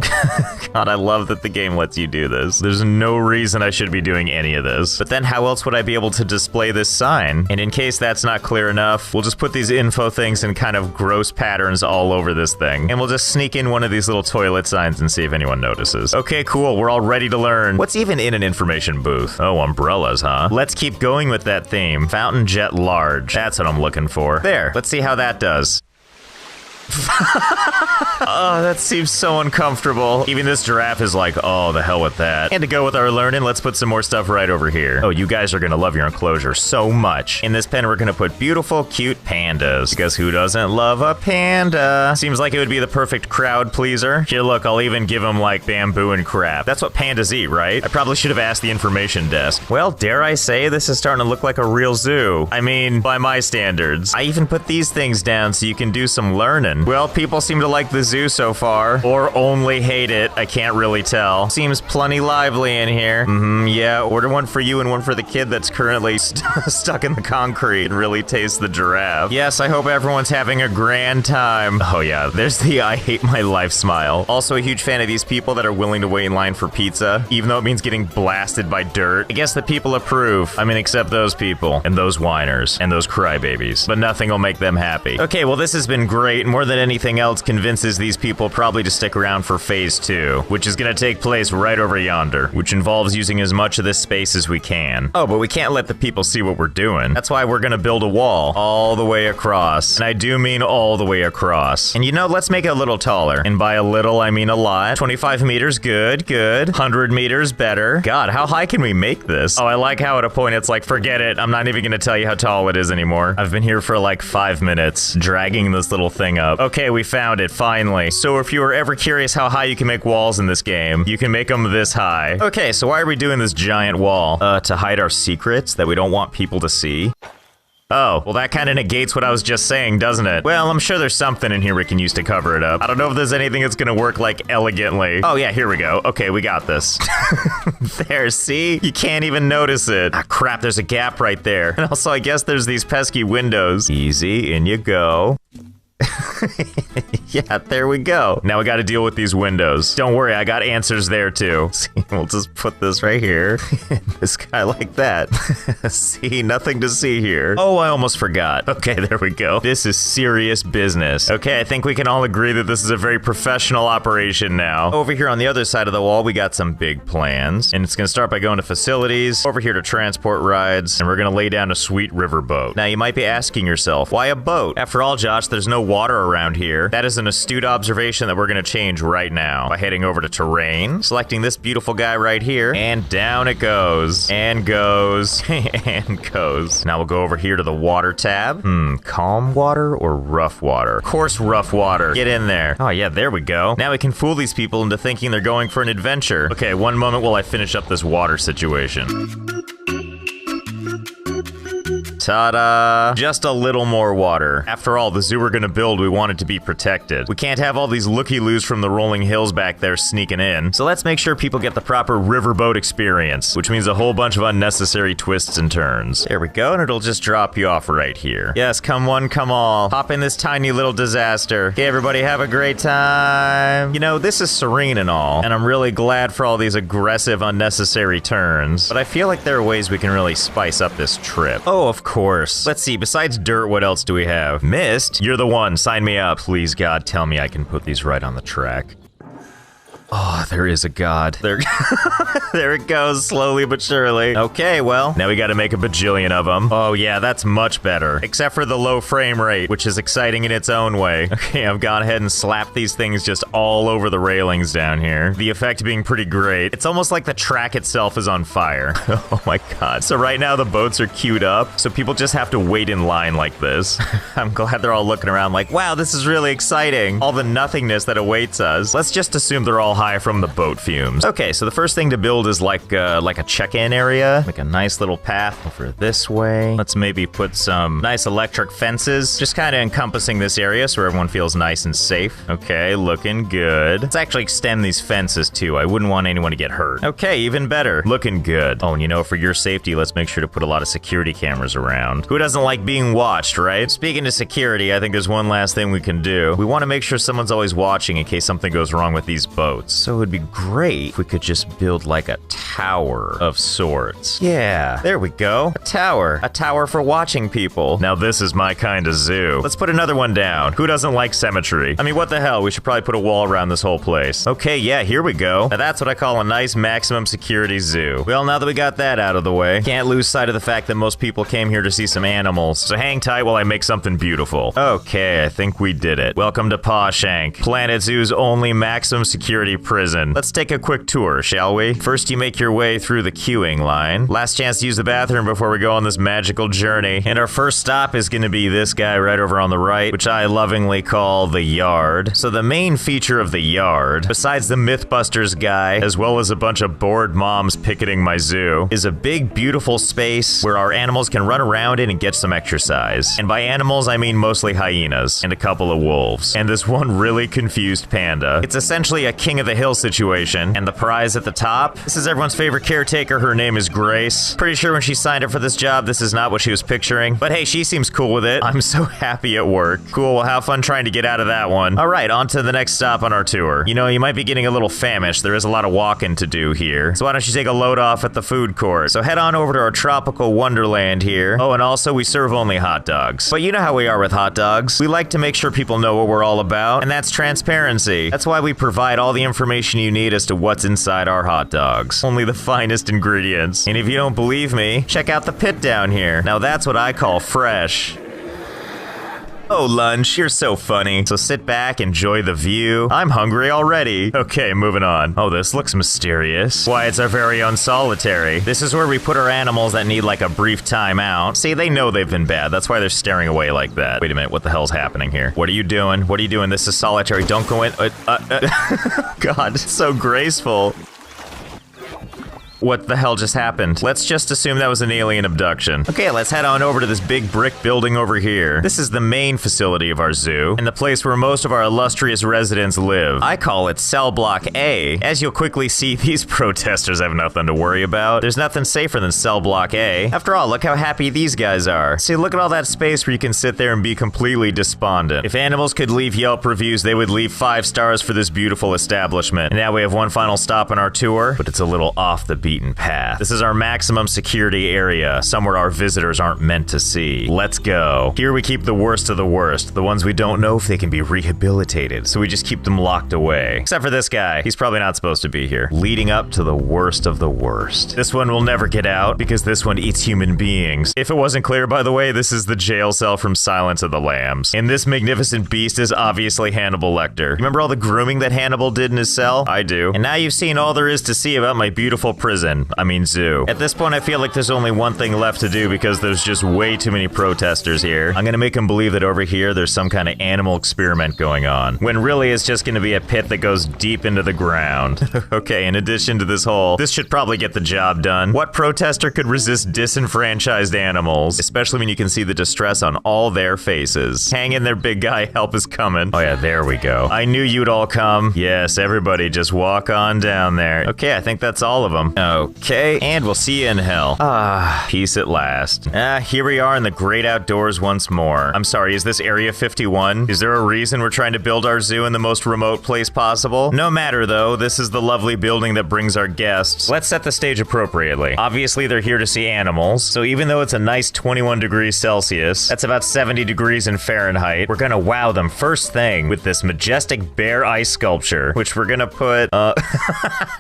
God, I love that the game lets you do this. There's no reason I should be doing any of this. But then how else would I be able to display this sign? And in case that's not clear enough, we'll just put these info things in kind of gross patterns all over this thing. And we'll just sneak in one of these little toilet signs and see if anyone notices. Okay, cool. We're all ready to learn. What's even in an information booth? Oh, umbrellas, huh? Let's keep going with that theme. Fountain jet large. That's what I'm looking for. There. Let's see how that does. Oh, that seems so uncomfortable. Even this giraffe is like, oh, the hell with that. And to go with our learning, let's put some more stuff right over here. Oh, you guys are gonna love your enclosure so much. In this pen, we're gonna put beautiful, cute pandas. Because who doesn't love a panda? Seems like it would be the perfect crowd pleaser. Here, look, I'll even give them like bamboo and crap. That's what pandas eat, right? I probably should have asked the information desk. Well, dare I say, this is starting to look like a real zoo. I mean, by my standards. I even put these things down so you can do some learning. Well, people seem to like the zoo so far. Or only hate it. I can't really tell. Seems plenty lively in here. Yeah, order one for you and one for the kid that's currently stuck in the concrete and really tastes the giraffe. Yes, I hope everyone's having a grand time. Oh yeah, there's the I hate my life smile. Also a huge fan of these people that are willing to wait in line for pizza, even though it means getting blasted by dirt. I guess the people approve. I mean, except those people, and those whiners, and those crybabies. But nothing will make them happy. Okay, well this has been great. More than anything else convinces these people probably to stick around for phase 2, which is gonna take place right over yonder, which involves using as much of this space as we can. Oh, but we can't let the people see what we're doing. That's why we're gonna build a wall all the way across. And I do mean all the way across. And you know, let's make it a little taller. And by a little, I mean a lot. 25 meters, good, good. 100 meters, better. God, how high can we make this? Oh, I like how at a point it's like, forget it. I'm not even gonna tell you how tall it is anymore. I've been here for like 5 minutes, dragging this little thing up. Okay, we found it, finally. So if you were ever curious how high you can make walls in this game, you can make them this high. Okay, so why are we doing this giant wall? To hide our secrets that we don't want people to see? Oh, well that kind of negates what I was just saying, doesn't it? Well, I'm sure there's something in here we can use to cover it up. I don't know if there's anything that's gonna work like elegantly. Oh yeah, here we go. Okay, we got this. There, see? You can't even notice it. Ah, crap, there's a gap right there. And also, I guess there's these pesky windows. Easy, in you go. Yeah, there we go. Now we gotta deal with these windows. Don't worry, I got answers there too. See, we'll just put this right here. This guy like that. See, nothing to see here. Oh, I almost forgot. Okay, there we go. This is serious business. Okay, I think we can all agree that this is a very professional operation now. Over here on the other side of the wall, we got some big plans. And it's gonna start by going to facilities, over here to transport rides, and we're gonna lay down a sweet river boat. Now you might be asking yourself, why a boat? After all, Josh, there's no water around here. That is an astute observation that we're gonna change right now by heading over to terrain, selecting this beautiful guy right here, and down it goes, and goes, and goes. Now we'll go over here to the water tab. Calm water or rough water? Of course, rough water. Get in there. Oh yeah, there we go. Now we can fool these people into thinking they're going for an adventure. Okay, one moment while I finish up this water situation. Ta-da! Just a little more water. After all, the zoo we're gonna build, we want it to be protected. We can't have all these looky-loos from the rolling hills back there sneaking in. So let's make sure people get the proper riverboat experience, which means a whole bunch of unnecessary twists and turns. There we go, and it'll just drop you off right here. Yes, come one, come all. Hop in this tiny little disaster. Okay, everybody, have a great time. You know, this is serene and all, and I'm really glad for all these aggressive, unnecessary turns, but I feel like there are ways we can really spice up this trip. Oh, of course. Let's see, besides dirt, what else do we have? Mist? You're the one, sign me up. Please, God, tell me I can put these right on the track. Oh, there is a god. There, there it goes, slowly but surely. Okay, well, now we gotta make a bajillion of them. Oh yeah, that's much better. Except for the low frame rate, which is exciting in its own way. Okay, I've gone ahead and slapped these things just all over the railings down here. The effect being pretty great. It's almost like the track itself is on fire. Oh my god. So right now the boats are queued up, so people just have to wait in line like this. I'm glad they're all looking around like, wow, this is really exciting. All the nothingness that awaits us. Let's just assume they're all high from the boat fumes. Okay, so the first thing to build is like a check-in area, like a nice little path over this way. Let's maybe put some nice electric fences, just kind of encompassing this area so everyone feels nice and safe. Okay, looking good. Let's actually extend these fences too. I wouldn't want anyone to get hurt. Okay, even better. Looking good. Oh, and you know, for your safety, let's make sure to put a lot of security cameras around. Who doesn't like being watched, right? Speaking of security, I think there's one last thing we can do. We want to make sure someone's always watching in case something goes wrong with these boats. So it'd be great if we could just build like a tower of sorts. Yeah, there we go. A tower for watching people. Now this is my kind of zoo. Let's put another one down. Who doesn't like symmetry? I mean, what the hell? We should probably put a wall around this whole place. Okay, yeah, here we go. Now that's what I call a nice maximum security zoo. Well, now that we got that out of the way, can't lose sight of the fact that most people came here to see some animals. So hang tight while I make something beautiful. Okay, I think we did it. Welcome to Pawshank, Planet Zoo's only maximum security prison. Let's take a quick tour, shall we? First, you make your way through the queuing line. Last chance to use the bathroom before we go on this magical journey. And our first stop is gonna be this guy right over on the right, which I lovingly call the yard. So the main feature of the yard, besides the Mythbusters guy, as well as a bunch of bored moms picketing my zoo, is a big, beautiful space where our animals can run around in and get some exercise. And by animals, I mean mostly hyenas and a couple of wolves. And this one really confused panda. It's essentially a king of the hill situation, and the prize at the top, this is everyone's favorite caretaker. Her name is Grace. Pretty sure when she signed up for this job, this is not what she was picturing, but hey, she seems cool with it. I'm so happy it worked. Cool, well, have fun trying to get out of that one. All right, on to the next stop on our tour. You know, you might be getting a little famished. There is a lot of walking to do here, so why don't you take a load off at the food court? So head on over to our tropical wonderland here. Oh, and also we serve only hot dogs. But you know how we are with hot dogs. We like to make sure people know what we're all about, and that's transparency. That's why we provide all the information you need as to what's inside our hot dogs. Only the finest ingredients. And if you don't believe me, check out the pit down here. Now that's what I call fresh. Oh, lunch, you're so funny. So sit back, enjoy the view. I'm hungry already. Okay, moving on. Oh, this looks mysterious. Why, it's our very own solitary. This is where we put our animals that need like a brief time out. See, they know they've been bad. That's why they're staring away like that. Wait a minute, what the hell's happening here? What are you doing? What are you doing? This is solitary. Don't go in. God, it's so graceful. What the hell just happened? Let's just assume that was an alien abduction. Okay, let's head on over to this big brick building over here. This is the main facility of our zoo, and the place where most of our illustrious residents live. I call it Cell Block A. As you'll quickly see, these protesters have nothing to worry about. There's nothing safer than Cell Block A. After all, look how happy these guys are. See, look at all that space where you can sit there and be completely despondent. If animals could leave Yelp reviews, they would leave 5 stars for this beautiful establishment. And now we have one final stop on our tour, but it's a little off the beaten path. This is our maximum security area, somewhere our visitors aren't meant to see. Let's go. Here we keep the worst of the worst, the ones we don't know if they can be rehabilitated, so we just keep them locked away. Except for this guy. He's probably not supposed to be here. Leading up to the worst of the worst. This one will never get out, because this one eats human beings. If it wasn't clear, by the way, this is the jail cell from Silence of the Lambs. And this magnificent beast is obviously Hannibal Lecter. Remember all the grooming that Hannibal did in his cell? I do. And now you've seen all there is to see about my beautiful prison. I mean zoo. At this point, I feel like there's only one thing left to do because there's just way too many protesters here. I'm gonna make them believe that over here there's some kind of animal experiment going on, when really it's just gonna be a pit that goes deep into the ground. Okay, in addition to this hole, this should probably get the job done. What protester could resist disenfranchised animals? Especially when you can see the distress on all their faces. Hang in there, big guy, help is coming. Oh yeah, there we go. I knew you'd all come. Yes, everybody just walk on down there. Okay, I think that's all of them. Okay, and we'll see you in hell. Ah, peace at last. Here we are in the great outdoors once more. I'm sorry, is this Area 51? Is there a reason we're trying to build our zoo in the most remote place possible? No matter though, this is the lovely building that brings our guests. Let's set the stage appropriately. Obviously, they're here to see animals, so even though it's a nice 21 degrees Celsius, that's about 70 degrees in Fahrenheit, we're gonna wow them first thing with this majestic bear ice sculpture, which we're gonna put, oh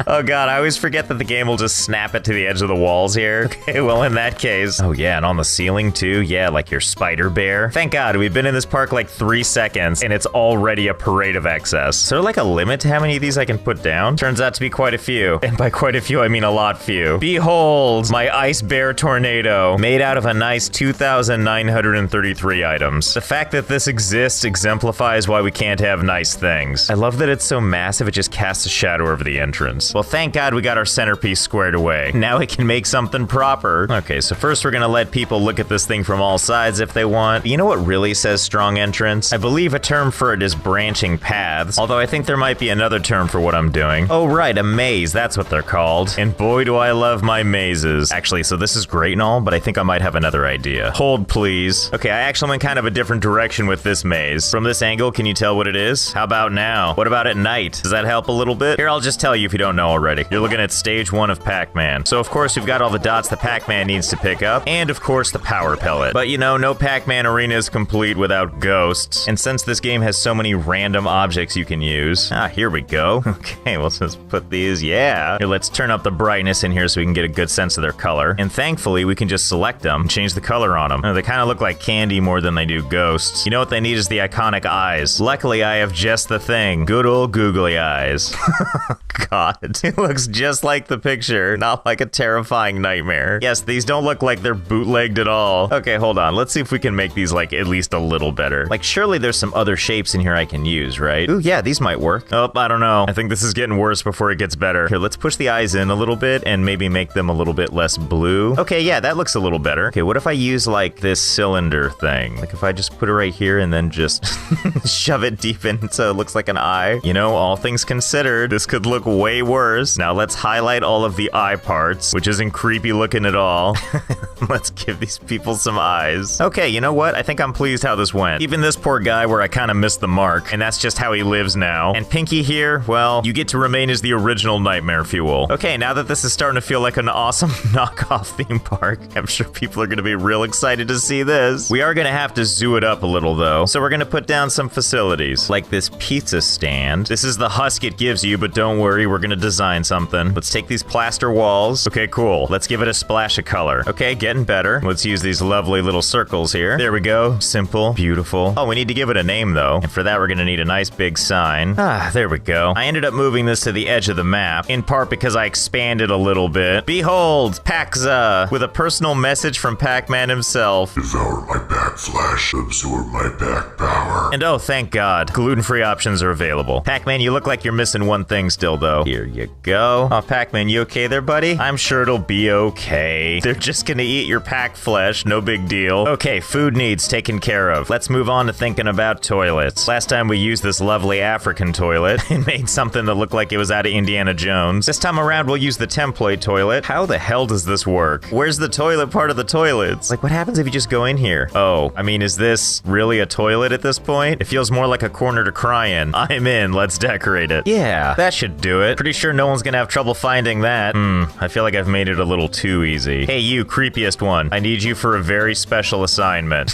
god, I always forget that the game will just snap it to the edge of the walls here. Okay, well in that case, oh yeah, and on the ceiling too, yeah, like your spider bear. Thank god, we've been in this park like 3 seconds, and it's already a parade of excess. Is there like a limit to how many of these I can put down? Turns out to be quite a few, and by quite a few I mean a lot few. Behold, my ice bear tornado, made out of a nice 2,933 items. The fact that this exists exemplifies why we can't have nice things. I love that it's so massive it just casts a shadow over the entrance. Well, thank god we got our centerpiece squared away. Now we can make something proper. Okay, so first we're gonna let people look at this thing from all sides if they want. You know what really says strong entrance? I believe a term for it is branching paths, although I think there might be another term for what I'm doing. Oh right, a maze, that's what they're called. And boy do I love my mazes. Actually, so this is great and all, but I think I might have another idea. Hold please. Okay, I actually went kind of a different direction with this maze. From this angle, can you tell what it is? How about now? What about at night? Does that help a little bit? Here, I'll just tell you if you don't know already. You're looking at stage 1 of Pac-Man. So of course we've got all the dots that Pac-Man needs to pick up, and of course the power pellet. But you know, no Pac-Man arena is complete without ghosts. And since this game has so many random objects you can use, here we go. Okay, let's just put these, yeah. Here, let's turn up the brightness in here so we can get a good sense of their color. And thankfully, we can just select them and change the color on them. They kind of look like candy more than they do ghosts. You know what they need is the iconic eyes. Luckily, I have just the thing. Good old googly eyes. God, it looks just like the picture, not like a terrifying nightmare. Yes, these don't look like they're bootlegged at all. Okay, hold on. Let's see if we can make these like at least a little better. Like surely there's some other shapes in here I can use, right? Ooh, yeah, these might work. Oh, I don't know. I think this is getting worse before it gets better. Here, let's push the eyes in a little bit and maybe make them a little bit less blue. Okay, yeah, that looks a little better. Okay, what if I use like this cylinder thing? Like if I just put it right here and then just shove it deep in so it looks like an eye. You know, all things considered, this could look way worse. Now let's highlight all of the eye parts, which isn't creepy looking at all. Let's give these people some eyes. Okay, you know what? I think I'm pleased how this went. Even this poor guy where I kind of missed the mark, and that's just how he lives now. And Pinky here, well, you get to remain as the original nightmare fuel. Okay, now that this is starting to feel like an awesome knockoff theme park, I'm sure people are gonna be real excited to see this. We are gonna have to zoo it up a little though, so we're gonna put down some facilities, like this pizza stand. This is the husk it gives you, but don't worry, we're gonna design something. Let's take these plaster walls. Okay, cool. Let's give it a splash of color. Okay, getting better. Let's use these lovely little circles here. There we go. Simple, beautiful. Oh, we need to give it a name though, and for that we're gonna need a nice big sign. There we go. I ended up moving this to the edge of the map, in part because I expanded a little bit. Behold, Pac-za, with a personal message from Pac-Man himself. Devour my backflash, absorb my back power. And oh, thank God, gluten-free options are available. Pac-Man, you look like you're missing one thing still though. Here you go. Oh, Pac-Man, you okay there, buddy? I'm sure it'll be okay. They're just gonna eat your pack flesh, no big deal. Okay, food needs taken care of. Let's move on to thinking about toilets. Last time we used this lovely African toilet and made something that looked like it was out of Indiana Jones. This time around, we'll use the template toilet. How the hell does this work? Where's the toilet part of the toilets? Like, what happens if you just go in here? Oh, I mean, is this really a toilet at this point? It feels more like a corner to cry in. I'm in, let's decorate it. Yeah, that should do it. Pretty sure no one's gonna have trouble finding that. I feel like I've made it a little too easy. Hey, you creepiest one. I need you for a very special assignment.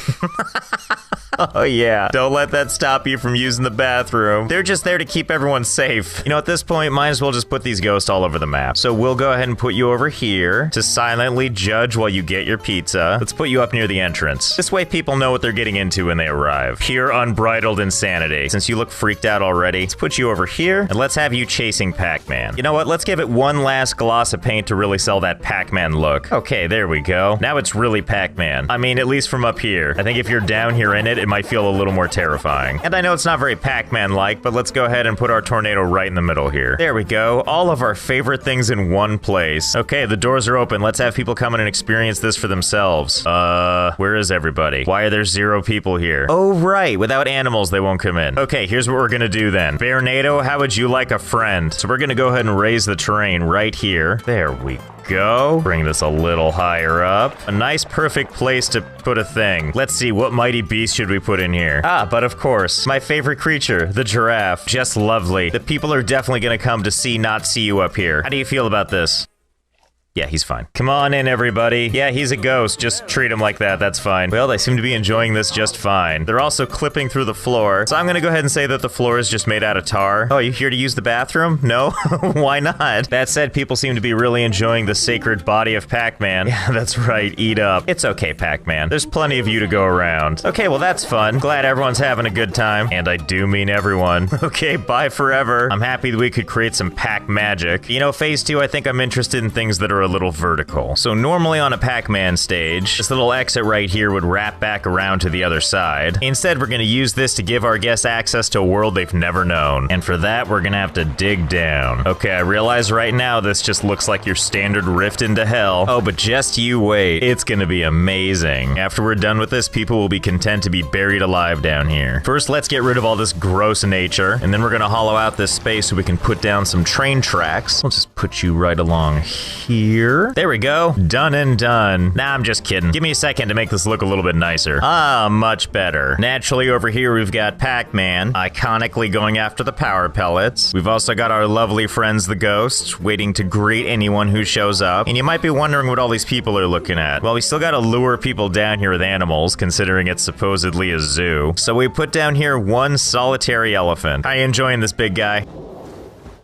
Oh yeah, don't let that stop you from using the bathroom. They're just there to keep everyone safe. You know, at this point, might as well just put these ghosts all over the map. So we'll go ahead and put you over here to silently judge while you get your pizza. Let's put you up near the entrance. This way people know what they're getting into when they arrive. Pure unbridled insanity. Since you look freaked out already, let's put you over here and let's have you chasing Pac-Man. You know what, let's give it one last gloss of paint to really sell that Pac-Man look. Okay, there we go. Now it's really Pac-Man. I mean, at least from up here. I think if you're down here in it, it it might feel a little more terrifying. And I know it's not very Pac-Man-like, but let's go ahead and put our tornado right in the middle here. There we go. All of our favorite things in one place. Okay, the doors are open. Let's have people come in and experience this for themselves. Where is everybody? Why are there 0 people here? Oh, right. Without animals, they won't come in. Okay, here's what we're gonna do then. Bearnado, how would you like a friend? So we're gonna go ahead and raise the terrain right here. There we go. Bring this a little higher up. A nice, perfect place to put a thing. Let's see, what mighty beast should we put in here? Ah, but of course, my favorite creature, the giraffe. Just lovely. The people are definitely gonna come to see, not see you up here. How do you feel about this? Yeah, he's fine. Come on in, everybody. Yeah, he's a ghost. Just treat him like that. That's fine. Well, they seem to be enjoying this just fine. They're also clipping through the floor. So I'm gonna go ahead and say that the floor is just made out of tar. Oh, you here to use the bathroom? No? Why not? That said, people seem to be really enjoying the sacred body of Pac-Man. Yeah, that's right. Eat up. It's okay, Pac-Man. There's plenty of you to go around. Okay, well, that's fun. Glad everyone's having a good time. And I do mean everyone. Okay, bye forever. I'm happy that we could create some Pac magic. You know, phase 2, I think I'm interested in things that are a little vertical. So normally on a Pac-Man stage, this little exit right here would wrap back around to the other side. Instead, we're gonna use this to give our guests access to a world they've never known. And for that, we're gonna have to dig down. Okay, I realize right now this just looks like your standard rift into hell. Oh, but just you wait. It's gonna be amazing. After we're done with this, people will be content to be buried alive down here. First, let's get rid of all this gross nature, and then we're gonna hollow out this space so we can put down some train tracks. I'll just put you right along here. There we go. Done and done. Nah, I'm just kidding. Give me a second to make this look a little bit nicer. Ah, much better. Naturally, over here we've got Pac-Man, iconically going after the power pellets. We've also got our lovely friends, the ghosts, waiting to greet anyone who shows up. And you might be wondering what all these people are looking at. Well, we still gotta lure people down here with animals, considering it's supposedly a zoo. So we put down here one solitary elephant. How you enjoying this, big guy?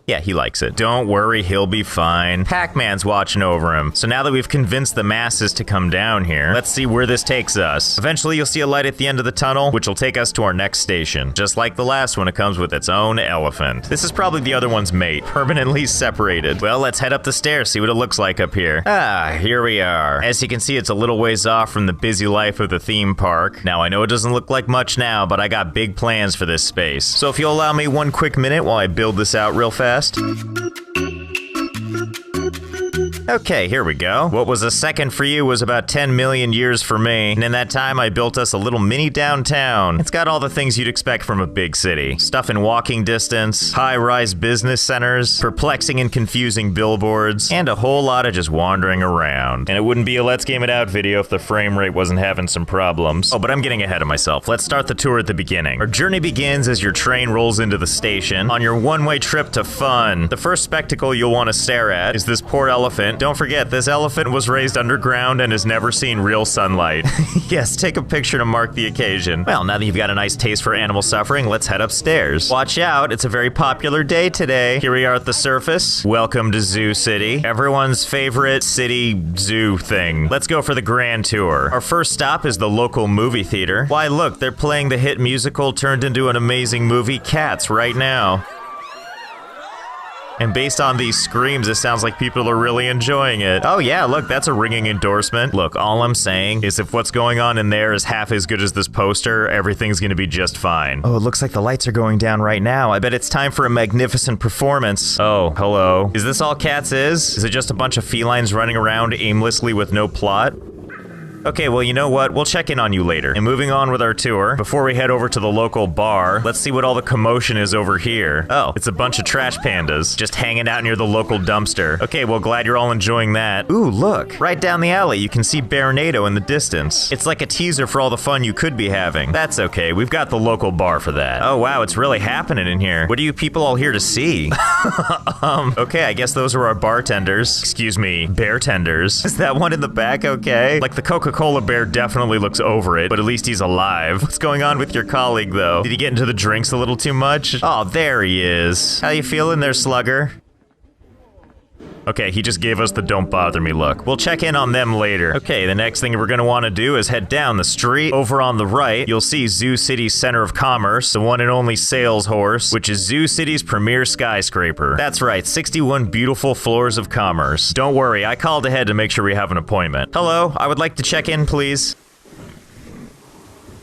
Yeah, he likes it. Don't worry, he'll be fine. Pac-Man's watching over him. So now that we've convinced the masses to come down here, let's see where this takes us. Eventually, you'll see a light at the end of the tunnel, which will take us to our next station. Just like the last one, it comes with its own elephant. This is probably the other one's mate, permanently separated. Well, let's head up the stairs, see what it looks like up here. Ah, here we are. As you can see, it's a little ways off from the busy life of the theme park. Now, I know it doesn't look like much now, but I got big plans for this space. So if you'll allow me one quick minute while I build this out real fast. Okay, here we go. What was a second for you was about 10 million years for me, and in that time I built us a little mini downtown. It's got all the things you'd expect from a big city. Stuff in walking distance, high-rise business centers, perplexing and confusing billboards, and a whole lot of just wandering around. And it wouldn't be a Let's Game It Out video if the frame rate wasn't having some problems. Oh, but I'm getting ahead of myself. Let's start the tour at the beginning. Our journey begins as your train rolls into the station on your one-way trip to fun. The first spectacle you'll want to stare at is this poor elephant. Don't forget, this elephant was raised underground and has never seen real sunlight. Yes, take a picture to mark the occasion. Well, now that you've got a nice taste for animal suffering, let's head upstairs. Watch out, it's a very popular day today. Here we are at the surface. Welcome to Zoo City. Everyone's favorite city zoo thing. Let's go for the grand tour. Our first stop is the local movie theater. Why, look, they're playing the hit musical turned into an amazing movie, Cats, right now. And based on these screams, it sounds like people are really enjoying it. Oh yeah, look, that's a ringing endorsement. Look, all I'm saying is if what's going on in there is half as good as this poster, everything's gonna be just fine. Oh, it looks like the lights are going down right now. I bet it's time for a magnificent performance. Oh, hello. Is this all Cats is? Is it just a bunch of felines running around aimlessly with no plot? Okay, well, you know what? We'll check in on you later. And moving on with our tour, before we head over to the local bar, let's see what all the commotion is over here. Oh, it's a bunch of trash pandas just hanging out near the local dumpster. Okay, well, glad you're all enjoying that. Ooh, look, right down the alley, you can see Bearnado in the distance. It's like a teaser for all the fun you could be having. That's okay, we've got the local bar for that. Oh, wow, it's really happening in here. What are you people all here to see? Okay, I guess those are our bartenders. Excuse me, bear-tenders. Is that one in the back okay? Like the Coca-Cola bear definitely looks over it, but at least he's alive. What's going on with your colleague, though? Did he get into the drinks a little too much? Oh, there he is. How you feeling there, slugger? Okay, he just gave us the don't bother me look. We'll check in on them later. Okay, the next thing we're gonna wanna do is head down the street. Over on the right, you'll see Zoo City's center of commerce, the one and only sales horse, which is Zoo City's premier skyscraper. That's right, 61 beautiful floors of commerce. Don't worry, I called ahead to make sure we have an appointment. Hello, I would like to check in, please.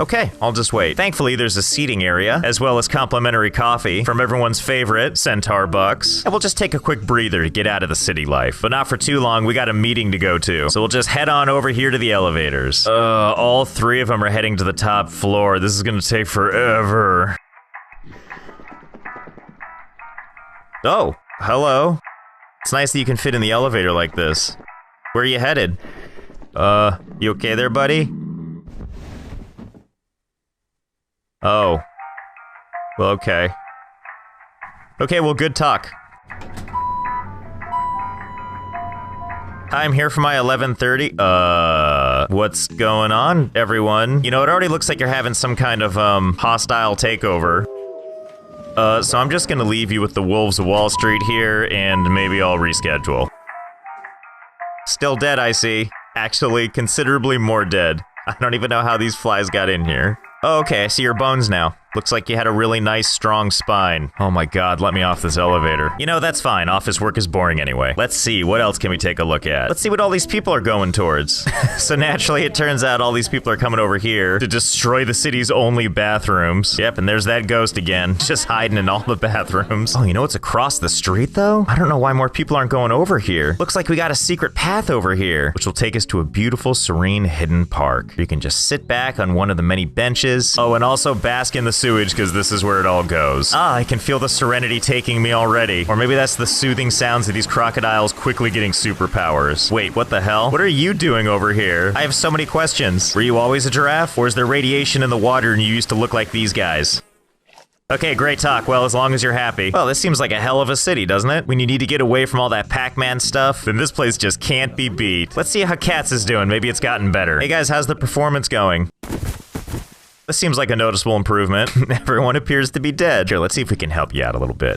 Okay, I'll just wait. Thankfully, there's a seating area, as well as complimentary coffee from everyone's favorite, Centaur Bucks. And we'll just take a quick breather to get out of the city life. But not for too long, we got a meeting to go to. So we'll just head on over here to the elevators. All three of them are heading to the top floor. This is gonna take forever. Oh, hello. It's nice that you can fit in the elevator like this. Where are you headed? You okay there, buddy? Oh. Well, okay. Okay, well, good talk. Hi, I'm here for my 11:30. What's going on, everyone? You know, it already looks like you're having some kind of, hostile takeover. So I'm just gonna leave you with the Wolves of Wall Street here, and maybe I'll reschedule. Still dead, I see. Actually, considerably more dead. I don't even know how these flies got in here. Oh, okay, I see your bones now. Looks like you had a really nice, strong spine. Oh my god, let me off this elevator. You know, that's fine. Office work is boring anyway. Let's see, what else can we take a look at? Let's see what all these people are going towards. So naturally, it turns out all these people are coming over here to destroy the city's only bathrooms. Yep, and there's that ghost again, just hiding in all the bathrooms. Oh, you know what's across the street, though? I don't know why more people aren't going over here. Looks like we got a secret path over here, which will take us to a beautiful, serene, hidden park. You can just sit back on one of the many benches. Oh, and also bask in the sewage, because this is where it all goes. Ah, I can feel the serenity taking me already. Or maybe that's the soothing sounds of these crocodiles quickly getting superpowers. Wait, what the hell? What are you doing over here? I have so many questions. Were you always a giraffe? Or is there radiation in the water and you used to look like these guys? Okay, great talk. Well, as long as you're happy. Well, this seems like a hell of a city, doesn't it? When you need to get away from all that Pac-Man stuff, then this place just can't be beat. Let's see how Cats is doing. Maybe it's gotten better. Hey guys, how's the performance going? This seems like a noticeable improvement. Everyone appears to be dead. Here, let's see if we can help you out a little bit.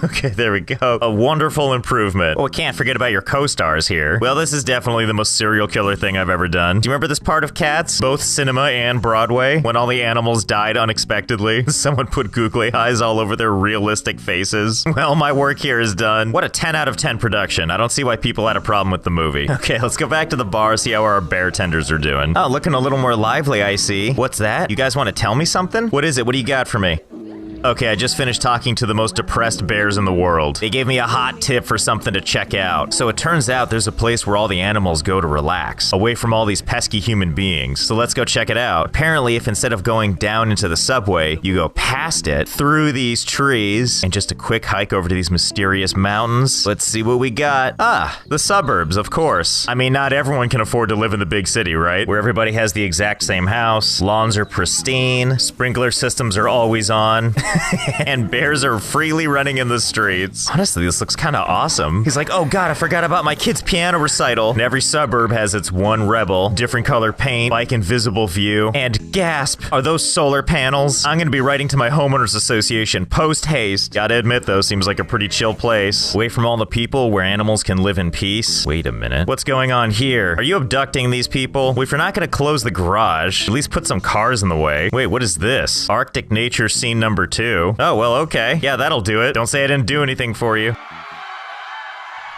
Okay, there we go. A wonderful improvement. Oh, we can't forget about your co-stars here. Well, this is definitely the most serial killer thing I've ever done. Do you remember this part of Cats? Both cinema and Broadway? When all the animals died unexpectedly? Someone put googly eyes all over their realistic faces. Well, my work here is done. What a 10 out of 10 production. I don't see why people had a problem with the movie. Okay, let's go back to the bar, see how our bartenders are doing. Oh, looking a little more lively, I see. What's that? You guys want to tell me something? What is it? What do you got for me? Okay, I just finished talking to the most depressed bears in the world. They gave me a hot tip for something to check out. So it turns out there's a place where all the animals go to relax, away from all these pesky human beings. So let's go check it out. Apparently, if instead of going down into the subway, you go past it, through these trees, and just a quick hike over to these mysterious mountains, let's see what we got. Ah, the suburbs, of course. I mean, not everyone can afford to live in the big city, right? Where everybody has the exact same house, lawns are pristine, sprinkler systems are always on. And bears are freely running in the streets. Honestly, this looks kind of awesome. He's like, oh god, I forgot about my kid's piano recital. And every suburb has its one rebel, different color paint, like invisible view, and gasp, are those solar panels? I'm gonna be writing to my homeowners association post haste. Gotta admit though, seems like a pretty chill place. Away from all the people where animals can live in peace. Wait a minute, what's going on here? Are you abducting these people? Well, if you're not gonna close the garage, at least put some cars in the way. Wait, what is this? Arctic nature scene number 2. Oh, well, okay. Yeah, that'll do it. Don't say I didn't do anything for you.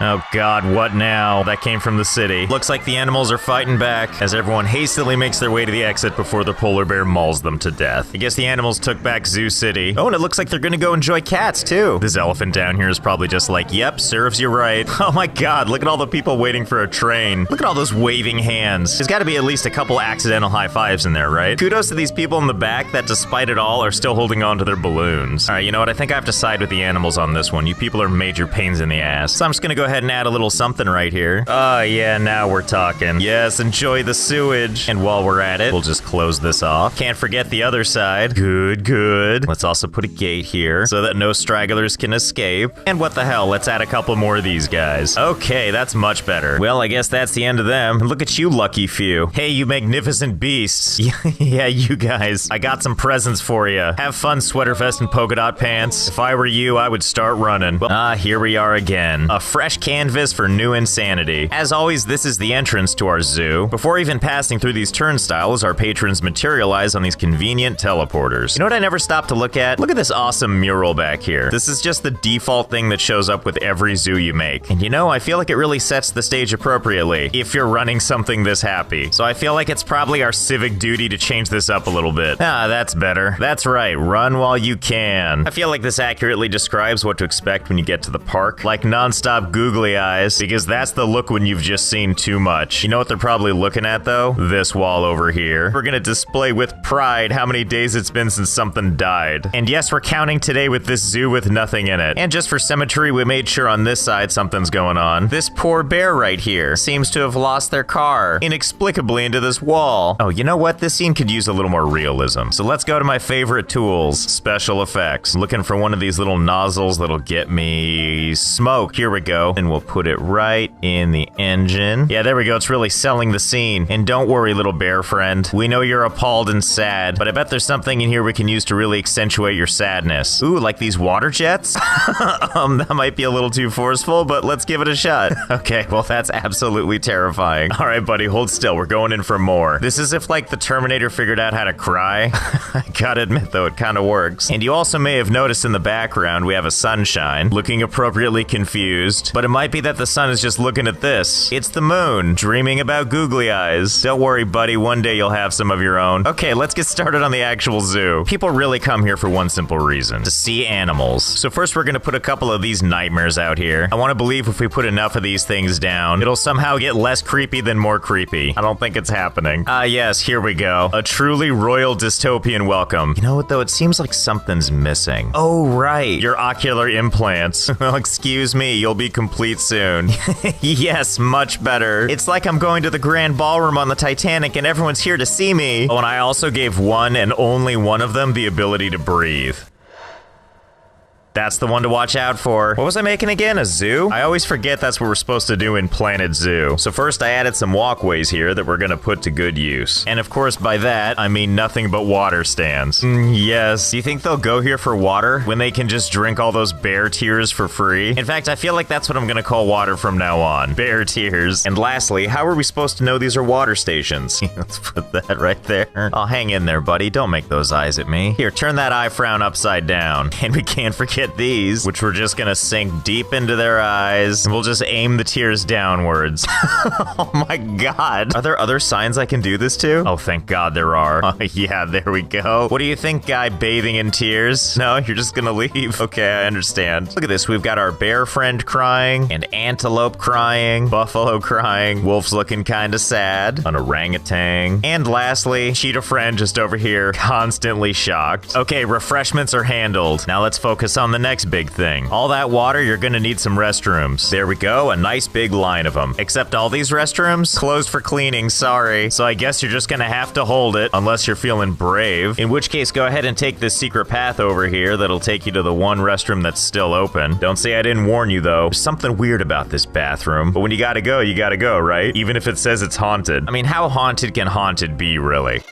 Oh god, what now? That came from the city. Looks like the animals are fighting back as everyone hastily makes their way to the exit before the polar bear mauls them to death. I guess the animals took back Zoo City. Oh, and it looks like they're gonna go enjoy Cats too. This elephant down here is probably just like, yep, serves you right. Oh my god, look at all the people waiting for a train. Look at all those waving hands. There's gotta be at least a couple accidental high fives in there, right? Kudos to these people in the back that despite it all are still holding on to their balloons. Alright, you know what? I think I have to side with the animals on this one. You people are major pains in the ass. So I'm just gonna go ahead and add a little something right here. Oh yeah, now we're talking. Yes, enjoy the sewage. And while we're at it, we'll just close this off. Can't forget the other side. Good, good. Let's also put a gate here so that no stragglers can escape. And what the hell, let's add a couple more of these guys. Okay, that's much better. Well, I guess that's the end of them. Look at you, lucky few. Hey, you magnificent beasts. Yeah, you guys. I got some presents for you. Have fun, sweater vest and polka dot pants. If I were you, I would start running. Well, here we are again. A fresh blank canvas for new insanity. As always, this is the entrance to our zoo. Before even passing through these turnstiles, our patrons materialize on these convenient teleporters. You know what I never stopped to look at? Look at this awesome mural back here. This is just the default thing that shows up with every zoo you make. And you know, I feel like it really sets the stage appropriately if you're running something this happy. So I feel like it's probably our civic duty to change this up a little bit. Ah, that's better. That's right, run while you can. I feel like this accurately describes what to expect when you get to the park. Like non-stop googly eyes, because that's the look when you've just seen too much. You know what they're probably looking at though? This wall over here. We're gonna display with pride how many days it's been since something died. And yes, we're counting today with this zoo with nothing in it. And just for symmetry, we made sure on this side something's going on. This poor bear right here seems to have lost their car inexplicably into this wall. Oh, you know what? This scene could use a little more realism. So let's go to my favorite tools, special effects. Looking for one of these little nozzles that'll get me smoke. Here we go. And we'll put it right in the engine. Yeah, there we go. It's really selling the scene. And don't worry, little bear friend. We know you're appalled and sad, but I bet there's something in here we can use to really accentuate your sadness. Ooh, like these water jets? That might be a little too forceful, but let's give it a shot. Okay, well, that's absolutely terrifying. All right, buddy, hold still. We're going in for more. This is if, like, the Terminator figured out how to cry. I gotta admit, though, it kind of works. And you also may have noticed in the background, we have a sunshine, looking appropriately confused. But it might be that the sun is just looking at this. It's the moon, dreaming about googly eyes. Don't worry, buddy, one day you'll have some of your own. Okay, let's get started on the actual zoo. People really come here for one simple reason, to see animals. So first we're gonna put a couple of these nightmares out here. I wanna believe if we put enough of these things down, it'll somehow get less creepy than more creepy. I don't think it's happening. Ah, yes, here we go. A truly royal dystopian welcome. You know what though, it seems like something's missing. Oh, right, your ocular implants. Well, excuse me, you'll be complete soon. Yes, much better. It's like I'm going to the grand ballroom on the Titanic and everyone's here to see me. Oh, and I also gave one and only one of them the ability to breathe. That's the one to watch out for. What was I making again? A zoo? I always forget that's what we're supposed to do in Planet Zoo. So first I added some walkways here that we're gonna put to good use. And of course by that, I mean nothing but water stands. Yes. Do you think they'll go here for water when they can just drink all those bear tears for free? In fact, I feel like that's what I'm gonna call water from now on. Bear tears. And lastly, how are we supposed to know these are water stations? Let's put that right there. Oh, hang in there, buddy. Don't make those eyes at me. Here, turn that eye frown upside down. And we can't forget these, which we're just gonna sink deep into their eyes, and we'll just aim the tears downwards. Oh my god. Are there other signs I can do this to? Oh, thank god there are. Oh, yeah, there we go. What do you think, guy bathing in tears? No, you're just gonna leave? Okay, I understand. Look at this. We've got our bear friend crying, and antelope crying, buffalo crying, wolf's looking kinda sad, an orangutan, and lastly, cheetah friend just over here, constantly shocked. Okay, refreshments are handled. Now let's focus on the next big thing. All that water, you're gonna need some restrooms. There we go, a nice big line of them. Except all these restrooms, closed for cleaning, sorry. So I guess you're just gonna have to hold it, unless you're feeling brave. In which case, go ahead and take this secret path over here that'll take you to the one restroom that's still open. Don't say I didn't warn you though. There's something weird about this bathroom. But when you gotta go, right? Even if it says it's haunted. I mean, how haunted can haunted be, really?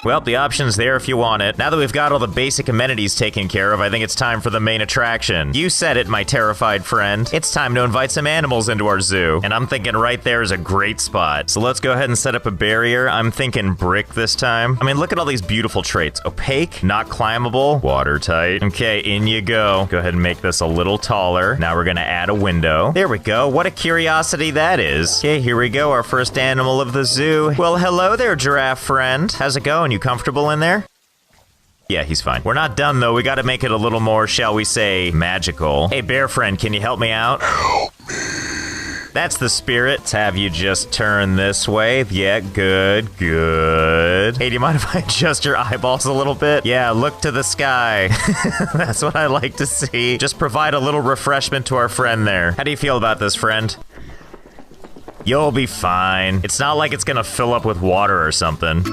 Well, the option's there if you want it. Now that we've got all the basic amenities taken care of, I think it's time for the main attraction. You said it, my terrified friend. It's time to invite some animals into our zoo. And I'm thinking right there is a great spot. So let's go ahead and set up a barrier. I'm thinking brick this time. I mean, look at all these beautiful traits. Opaque, not climbable, watertight. Okay, in you go. Go ahead and make this a little taller. Now we're gonna add a window. There we go. What a curiosity that is. Okay, here we go. Our first animal of the zoo. Well, hello there, giraffe friend. How's it going? You comfortable in there? Yeah, he's fine. We're not done though. We gotta make it a little more, shall we say, magical. Hey, bear friend, can you help me out? Help me. That's the spirit. Let's have you just turn this way. Yeah, good, good. Hey, do you mind if I adjust your eyeballs a little bit? Yeah, look to the sky. That's what I like to see. Just provide a little refreshment to our friend there. How do you feel about this, friend? You'll be fine. It's not like it's gonna fill up with water or something.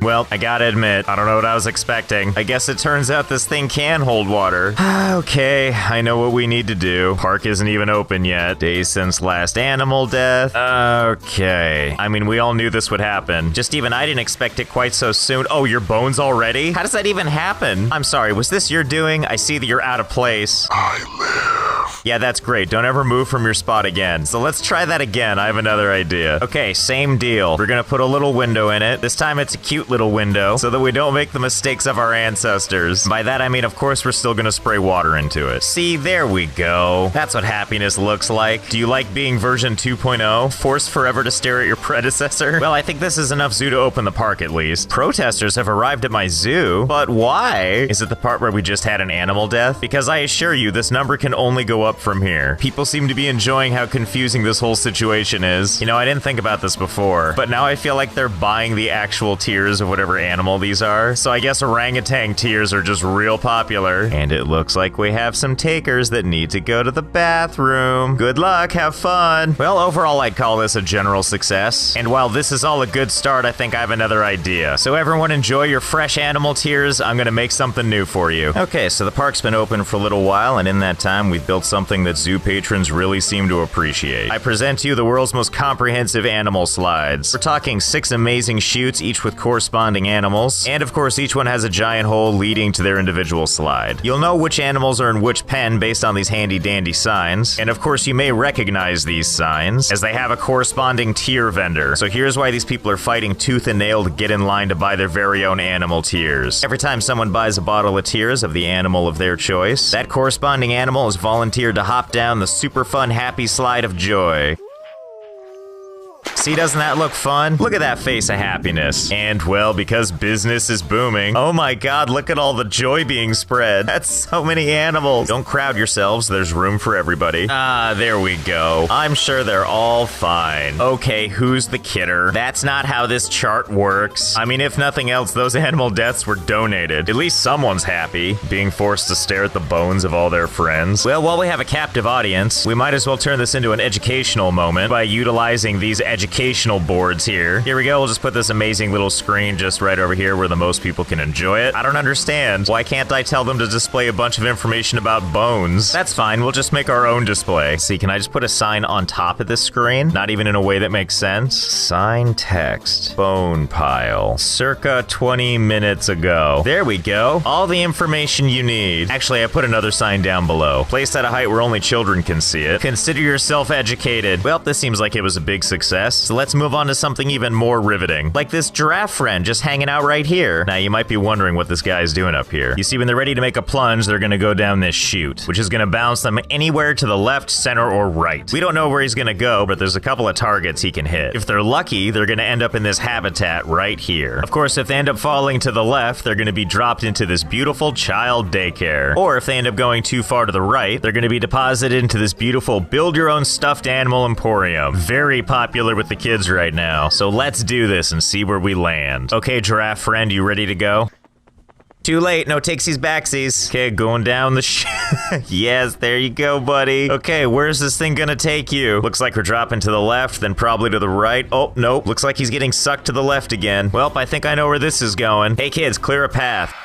Well, I gotta admit, I don't know what I was expecting. I guess it turns out this thing can hold water. Okay, I know what we need to do. Park isn't even open yet. Days since last animal death. Okay. I mean, we all knew this would happen. Just even I didn't expect it quite so soon. Oh, your bones already? How does that even happen? I'm sorry, was this your doing? I see that you're out of place. I live. Yeah, that's great. Don't ever move from your spot again. So let's try that again. I have another idea. Okay, same deal. We're gonna put a little window in it. This time it's a cute little window so that we don't make the mistakes of our ancestors. By that I mean, of course, we're still gonna spray water into it. See, there we go. That's what happiness looks like. Do you like being version 2.0? Forced forever to stare at your predecessor? Well, I think this is enough zoo to open the park at least. Protesters have arrived at my zoo, but why? Is it the part where we just had an animal death? Because I assure you, this number can only go up from here. People seem to be enjoying how confusing this whole situation is. You know, I didn't think about this before, but now I feel like they're buying the actual tiers of whatever animal these are. So I guess orangutan tiers are just real popular. And it looks like we have some takers that need to go to the bathroom. Good luck, have fun. Well, overall, I'd call this a general success. And while this is all a good start, I think I have another idea. So everyone enjoy your fresh animal tiers. I'm gonna make something new for you. Okay, so the park's been open for a little while, and in that time, we've built something that zoo patrons really seem to appreciate. I present to you the world's most comprehensive animal slides. We're talking 6 amazing chutes, each with corresponding animals, and of course each one has a giant hole leading to their individual slide. You'll know which animals are in which pen based on these handy dandy signs, and of course you may recognize these signs, as they have a corresponding tier vendor. So here's why these people are fighting tooth and nail to get in line to buy their very own animal tiers. Every time someone buys a bottle of tiers of the animal of their choice, that corresponding animal is volunteered to hop down the super fun happy slide of joy. See, doesn't that look fun? Look at that face of happiness. And, well, because business is booming, oh my god, look at all the joy being spread. That's so many animals. Don't crowd yourselves, there's room for everybody. Ah, there we go. I'm sure they're all fine. Okay, who's the kidder? That's not how this chart works. I mean, if nothing else, those animal deaths were donated. At least someone's happy, being forced to stare at the bones of all their friends. Well, while we have a captive audience, we might as well turn this into an educational moment by utilizing these educational boards here. Here we go, we'll just put this amazing little screen just right over here where the most people can enjoy it. I don't understand. Why can't I tell them to display a bunch of information about bones? That's fine, we'll just make our own display. See, can I just put a sign on top of this screen? Not even in a way that makes sense. Sign text. Bone pile. Circa 20 minutes ago. There we go. All the information you need. Actually, I put another sign down below. Placed at a height where only children can see it. Consider yourself educated. Well, this seems like it was a big success. So let's move on to something even more riveting. Like this giraffe friend just hanging out right here. Now you might be wondering what this guy's doing up here. You see, when they're ready to make a plunge, they're gonna go down this chute, which is gonna bounce them anywhere to the left, center, or right. We don't know where he's gonna go, but there's a couple of targets he can hit. If they're lucky, they're gonna end up in this habitat right here. Of course, if they end up falling to the left, they're gonna be dropped into this beautiful child daycare. Or if they end up going too far to the right, they're gonna be deposited into this beautiful build-your-own stuffed animal emporium. Very popular with the kids right now. So let's do this and see where we land. Okay, giraffe friend, you ready to go? Too late, no takesies backsies. Okay, going down the yes, there you go, buddy. Okay, where's this thing gonna take you? Looks like we're dropping to the left, then probably to the right. Oh, nope, looks like he's getting sucked to the left again. Well, I think I know where this is going. Hey kids, clear a path.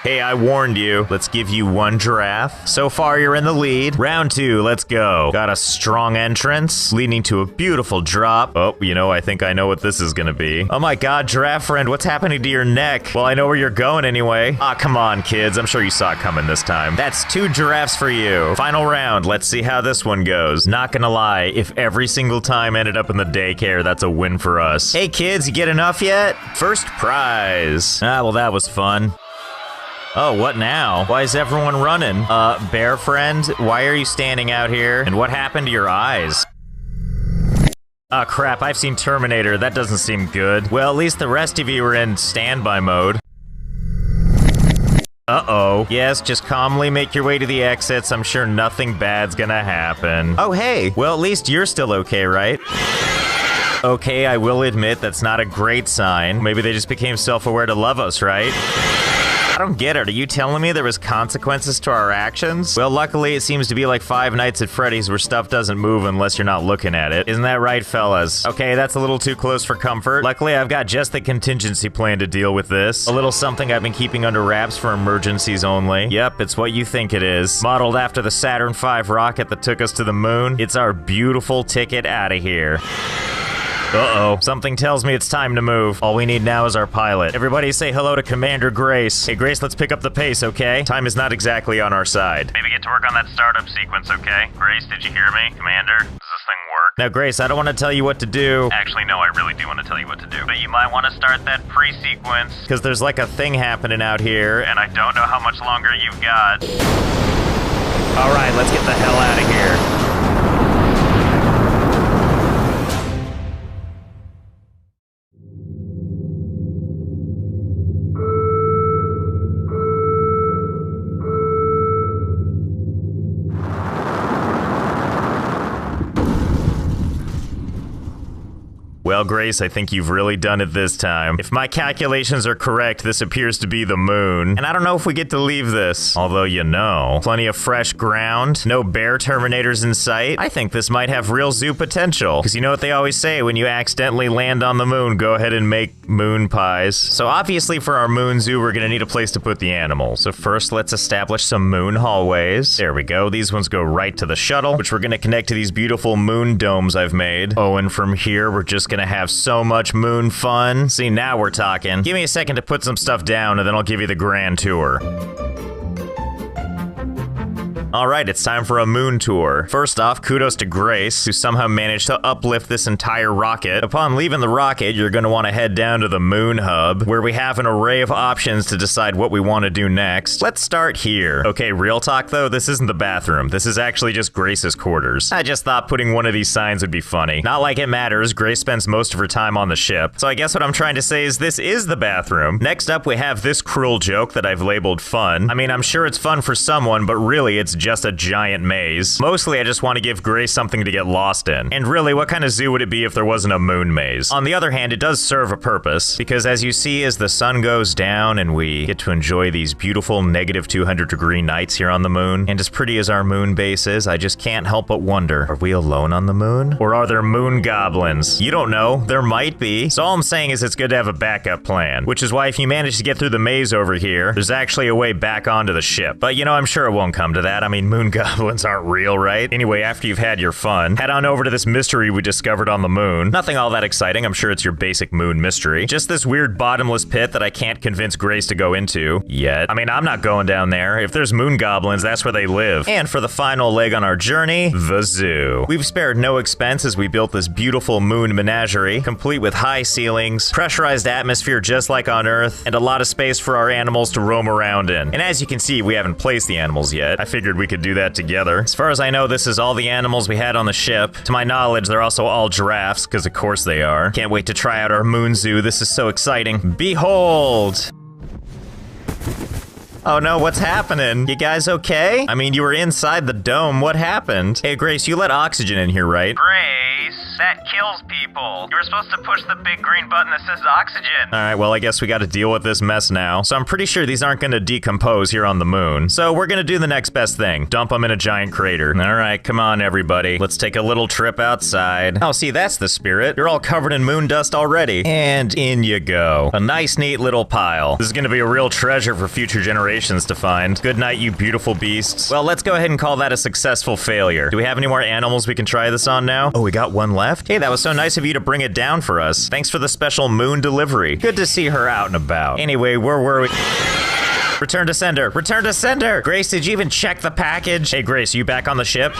Hey, I warned you. Let's give you 1 giraffe. So far, you're in the lead. Round 2, let's go. Got a strong entrance, leading to a beautiful drop. Oh, you know, I think I know what this is gonna be. Oh my god, giraffe friend, what's happening to your neck? Well, I know where you're going anyway. Ah, come on, kids. I'm sure you saw it coming this time. That's 2 giraffes for you. Final round. Let's see how this one goes. Not gonna lie, if every single time ended up in the daycare, that's a win for us. Hey, kids, you get enough yet? First prize. Ah, well, that was fun. Oh, what now? Why is everyone running? Bear friend, why are you standing out here? And what happened to your eyes? Ah, crap, I've seen Terminator. That doesn't seem good. Well, at least the rest of you are in standby mode. Uh-oh. Yes, just calmly make your way to the exits. I'm sure nothing bad's gonna happen. Oh, hey. Well, at least you're still okay, right? Okay, I will admit that's not a great sign. Maybe they just became self-aware to love us, right? I don't get it. Are you telling me there was consequences to our actions? Well, luckily it seems to be like Five Nights at Freddy's where stuff doesn't move unless you're not looking at it. Isn't that right, fellas? Okay, that's a little too close for comfort. Luckily, I've got just the contingency plan to deal with this. A little something I've been keeping under wraps for emergencies only. Yep, it's what you think it is. Modeled after the Saturn V rocket that took us to the moon, it's our beautiful ticket out of here. Uh-oh. Something tells me it's time to move. All we need now is our pilot. Everybody say hello to Commander Grace. Hey, Grace, let's pick up the pace, okay? Time is not exactly on our side. Maybe get to work on that startup sequence, okay? Grace, did you hear me? Commander, does this thing work? Now, Grace, I don't want to tell you what to do. Actually, no, I really do want to tell you what to do. But you might want to start that pre-sequence. Because there's like a thing happening out here, and I don't know how much longer you've got. All right, let's get the hell out of here. Well, Grace, I think you've really done it this time. If my calculations are correct, this appears to be the moon. And I don't know if we get to leave this. Although, you know, plenty of fresh ground, no bear terminators in sight. I think this might have real zoo potential. Because you know what they always say, when you accidentally land on the moon, go ahead and make moon pies. So obviously for our moon zoo, we're gonna need a place to put the animals. So first, let's establish some moon hallways. There we go. These ones go right to the shuttle, which we're gonna connect to these beautiful moon domes I've made. Oh, and from here, we're just gonna have so much moon fun. See, now we're talking. Give me a second to put some stuff down and then I'll give you the grand tour. Alright, it's time for a moon tour. First off, kudos to Grace, who somehow managed to uplift this entire rocket. Upon leaving the rocket, you're going to want to head down to the moon hub, where we have an array of options to decide what we want to do next. Let's start here. Okay, real talk though, this isn't the bathroom. This is actually just Grace's quarters. I just thought putting one of these signs would be funny. Not like it matters, Grace spends most of her time on the ship. So I guess what I'm trying to say is this is the bathroom. Next up, we have this cruel joke that I've labeled fun. I mean, I'm sure it's fun for someone, but really it's just a giant maze. Mostly I just want to give Grace something to get lost in. And really, what kind of zoo would it be if there wasn't a moon maze? On the other hand, it does serve a purpose, because as you see, as the sun goes down and we get to enjoy these beautiful -200-degree nights here on the moon, and as pretty as our moon base is, I just can't help but wonder, are we alone on the moon? Or are there moon goblins? You don't know. There might be. So all I'm saying is it's good to have a backup plan, which is why if you manage to get through the maze over here, there's actually a way back onto the ship. But you know, I'm sure it won't come to that. I mean, moon goblins aren't real, right? Anyway, after you've had your fun, head on over to this mystery we discovered on the moon. Nothing all that exciting, I'm sure it's your basic moon mystery. Just this weird bottomless pit that I can't convince Grace to go into yet. I mean, I'm not going down there. If there's moon goblins, that's where they live. And for the final leg on our journey, the zoo. We've spared no expense as we built this beautiful moon menagerie, complete with high ceilings, pressurized atmosphere just like on Earth, and a lot of space for our animals to roam around in. And as you can see, we haven't placed the animals yet. I figured we could do that together. As far as I know, this is all the animals we had on the ship. To my knowledge, they're also all giraffes, because of course they are. Can't wait to try out our moon zoo. This is so exciting. Behold! Oh no, what's happening? You guys okay? I mean, you were inside the dome. What happened? Hey, Grace, you let oxygen in here, right? Grace, that kills people. You were supposed to push the big green button that says oxygen. All right, well, I guess we got to deal with this mess now. So I'm pretty sure these aren't going to decompose here on the moon. So we're going to do the next best thing. Dump them in a giant crater. All right, come on, everybody. Let's take a little trip outside. Oh, see, that's the spirit. You're all covered in moon dust already. And in you go. A nice, neat little pile. This is going to be a real treasure for future generations to find. Good night, you beautiful beasts. Well, let's go ahead and call that a successful failure. Do we have any more animals we can try this on now? Oh, we got one left? Hey, that was so nice of you to bring it down for us. Thanks for the special moon delivery. Good to see her out and about. Anyway, where were we? Return to sender. Return to sender. Grace, did you even check the package? Hey, Grace, you back on the ship?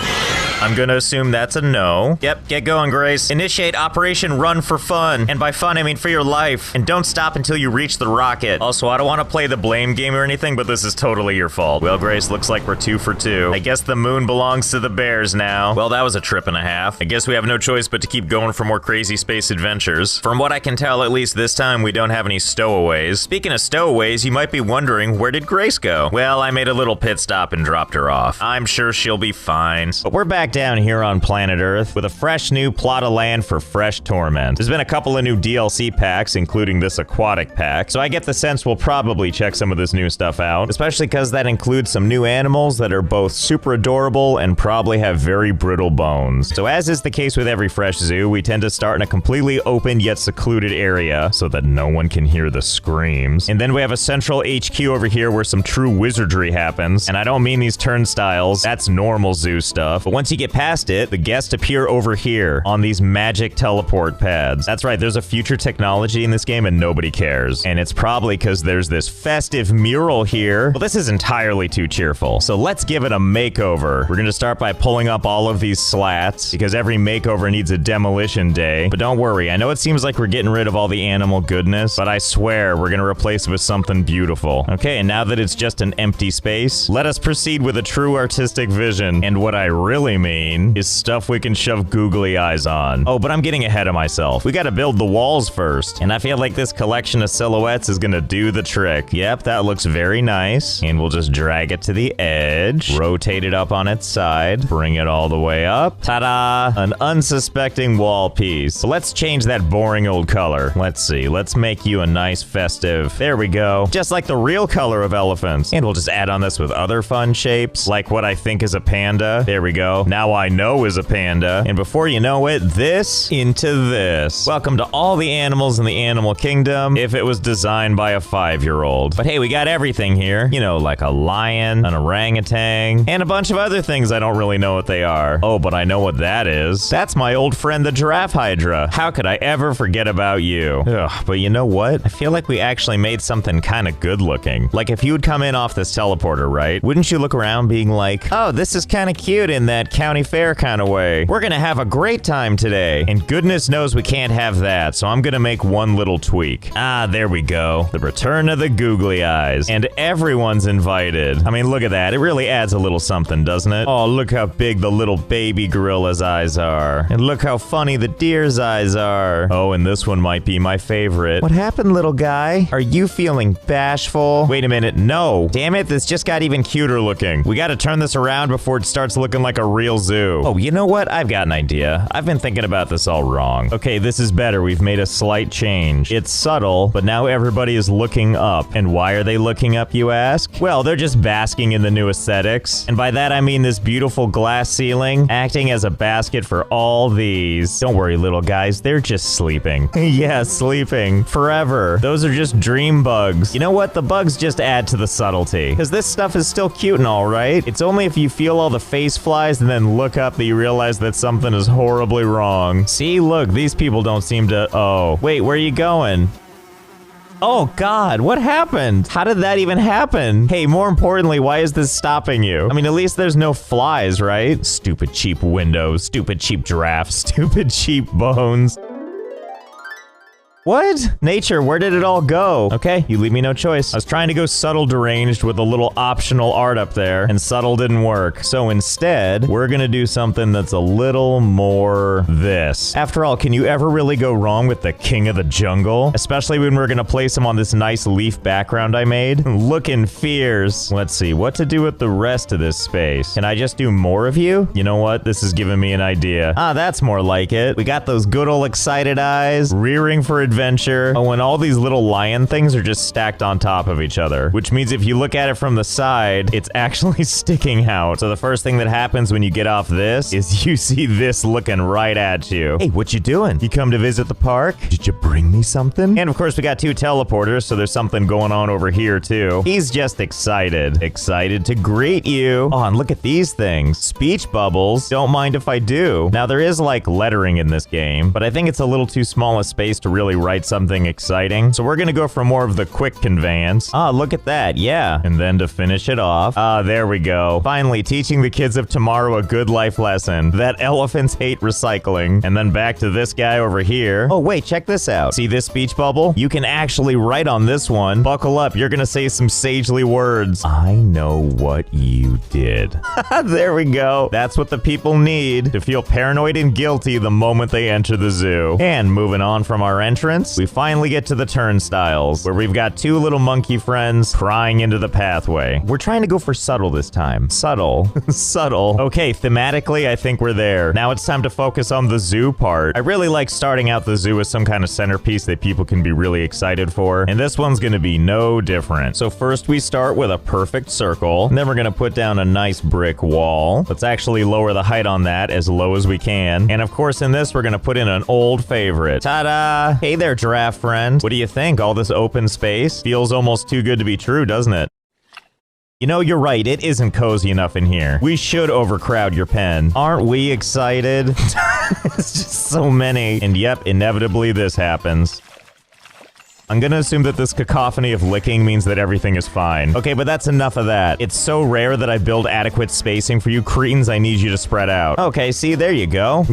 I'm gonna assume that's a no. Yep, get going, Grace. Initiate Operation Run for Fun. And by fun, I mean for your life. And don't stop until you reach the rocket. Also, I don't want to play the blame game or anything, but this is totally your fault. Well, Grace, looks like we're 2 for 2. I guess the moon belongs to the bears now. Well, that was a trip and a half. I guess we have no choice but to keep going for more crazy space adventures. From what I can tell, at least this time, we don't have any stowaways. Speaking of stowaways, you might be wondering, where where did Grace go? Well, I made a little pit stop and dropped her off. I'm sure she'll be fine. But we're back down here on planet Earth with a fresh new plot of land for fresh torment. There's been a couple of new DLC packs, including this aquatic pack, so I get the sense we'll probably check some of this new stuff out, especially because that includes some new animals that are both super adorable and probably have very brittle bones. So as is the case with every fresh zoo, we tend to start in a completely open yet secluded area so that no one can hear the screams. And then we have a central HQ over here where some true wizardry happens. And I don't mean these turnstiles, that's normal zoo stuff. But once you get past it, the guests appear over here on these magic teleport pads. That's right, there's a future technology in this game and nobody cares. And it's probably because there's this festive mural here. Well, this is entirely too cheerful. So let's give it a makeover. We're gonna start by pulling up all of these slats because every makeover needs a demolition day. But don't worry, I know it seems like we're getting rid of all the animal goodness, but I swear we're gonna replace it with something beautiful. Okay, and now that it's just an empty space, let us proceed with a true artistic vision. And what I really mean is stuff we can shove googly eyes on. Oh, but I'm getting ahead of myself. We gotta build the walls first. And I feel like this collection of silhouettes is gonna do the trick. Yep, that looks very nice. And we'll just drag it to the edge, rotate it up on its side, bring it all the way up. Ta-da! An unsuspecting wall piece. So let's change that boring old color. Let's see, let's make you a nice festive. There we go. Just like the real color of elephants. And we'll just add on this with other fun shapes, like what I think is a panda. There we go. Now I know is a panda. And before you know it, this into this. Welcome to all the animals in the animal kingdom if it was designed by a 5-year-old. But hey, we got everything here. You know, like a lion, an orangutan, and a bunch of other things I don't really know what they are. Oh, but I know what that is. That's my old friend, the Giraffe Hydra. How could I ever forget about you? Ugh, but you know what? I feel like we actually made something kind of good looking. Like if you would come in off this teleporter, right? Wouldn't you look around being like, oh, this is kind of cute in that county fair kind of way. We're gonna have a great time today. And goodness knows we can't have that, so I'm gonna make one little tweak. Ah, there we go. The return of the googly eyes. And everyone's invited. I mean, look at that. It really adds a little something, doesn't it? Oh, look how big the little baby gorilla's eyes are. And look how funny the deer's eyes are. Oh, and this one might be my favorite. What happened, little guy? Are you feeling bashful? Wait a minute, no. Damn it, this just got even cuter looking. We gotta turn this around before it starts looking like a real zoo. Oh, you know what? I've got an idea. I've been thinking about this all wrong. Okay, this is better. We've made a slight change. It's subtle, but now everybody is looking up. And why are they looking up, you ask? Well, they're just basking in the new aesthetics. And by that, I mean this beautiful glass ceiling acting as a basket for all these. Don't worry, little guys. They're just sleeping. Yeah, sleeping. Forever. Those are just dream bugs. You know what? The bugs just add to the subtlety. Because this stuff is still cute and all, right? It's only if you feel all the face flies and then look up that you realize that something is horribly wrong. See, look, these people don't seem to... Oh, wait, where are you going? Oh God, what happened? How did that even happen? Hey, more importantly, why is this stopping you? I mean, at least there's no flies, right? Stupid cheap windows, stupid cheap giraffes, stupid cheap bones. What? Nature, where did it all go? Okay, you leave me no choice. I was trying to go subtle deranged with a little optional art up there, and subtle didn't work. So instead, we're gonna do something that's a little more this. After all, can you ever really go wrong with the king of the jungle? Especially when we're gonna place him on this nice leaf background I made. Looking fierce. Let's see, what to do with the rest of this space? Can I just do more of you? You know what? This is giving me an idea. Ah, that's more like it. We got those good old excited eyes, rearing for adventure. Oh, and all these little lion things are just stacked on top of each other, which means if you look at it from the side, it's actually sticking out. So the first thing that happens when you get off this is you see this looking right at you. Hey, what you doing? You come to visit the park? Did you bring me something? And of course, we got 2 teleporters, so there's something going on over here too. He's just excited. Excited to greet you. Oh, and look at these things. Speech bubbles. Don't mind if I do. Now, there is like lettering in this game, but I think it's a little too small a space to really write something exciting. So we're gonna go for more of the quick conveyance. Ah, look at that, yeah. And then to finish it off, there we go. Finally, teaching the kids of tomorrow a good life lesson, that elephants hate recycling. And then back to this guy over here. Oh wait, check this out. See this speech bubble? You can actually write on this one. Buckle up, you're gonna say some sagely words. I know what you did. There we go. That's what the people need to feel paranoid and guilty the moment they enter the zoo. And moving on from our entrance, moments, we finally get to the turnstiles, where we've got two little monkey friends prying into the pathway. We're trying to go for subtle this time. Subtle. Subtle. Okay, thematically, I think we're there. Now it's time to focus on the zoo part. I really like starting out the zoo as some kind of centerpiece that people can be really excited for, and this one's gonna be no different. So first we start with a perfect circle, and then we're gonna put down a nice brick wall. Let's actually lower the height on that as low as we can. And of course in this, we're gonna put in an old favorite. Ta-da! Hey there, giraffe friend. What do you think? All this open space? Feels almost too good to be true, doesn't it? You know, you're right, it isn't cozy enough in here. We should overcrowd your pen. Aren't we excited? It's just so many. And yep, inevitably this happens. I'm gonna assume that this cacophony of licking means that everything is fine. Okay, but that's enough of that. It's so rare that I build adequate spacing for you cretins, I need you to spread out. Okay, see, there you go.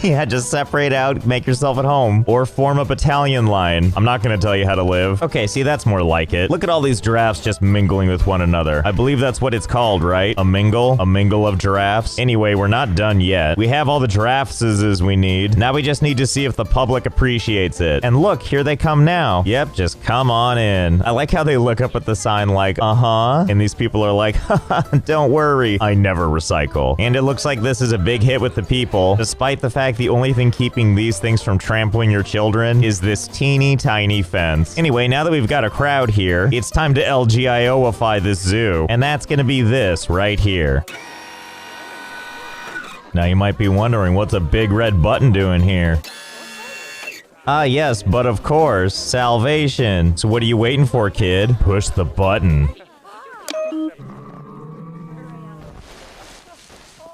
Yeah, just separate out, make yourself at home. Or form a battalion line. I'm not gonna tell you how to live. Okay, see, that's more like it. Look at all these giraffes just mingling with one another. I believe that's what it's called, right? A mingle? A mingle of giraffes? Anyway, we're not done yet. We have all the giraffes we need. Now we just need to see if the public appreciates it. And look, here they come now. Yep, just come on in. I like how they look up at the sign like, uh-huh. And these people are like, haha, don't worry. I never recycle. And it looks like this is a big hit with the people, despite the fact the only thing keeping these things from trampling your children is this teeny tiny fence. Anyway, now that we've got a crowd here, it's time to LGIO-ify this zoo. And that's gonna be this right here. Now you might be wondering, what's a big red button doing here? Ah, yes, but of course, salvation. So what are you waiting for, kid? Push the button.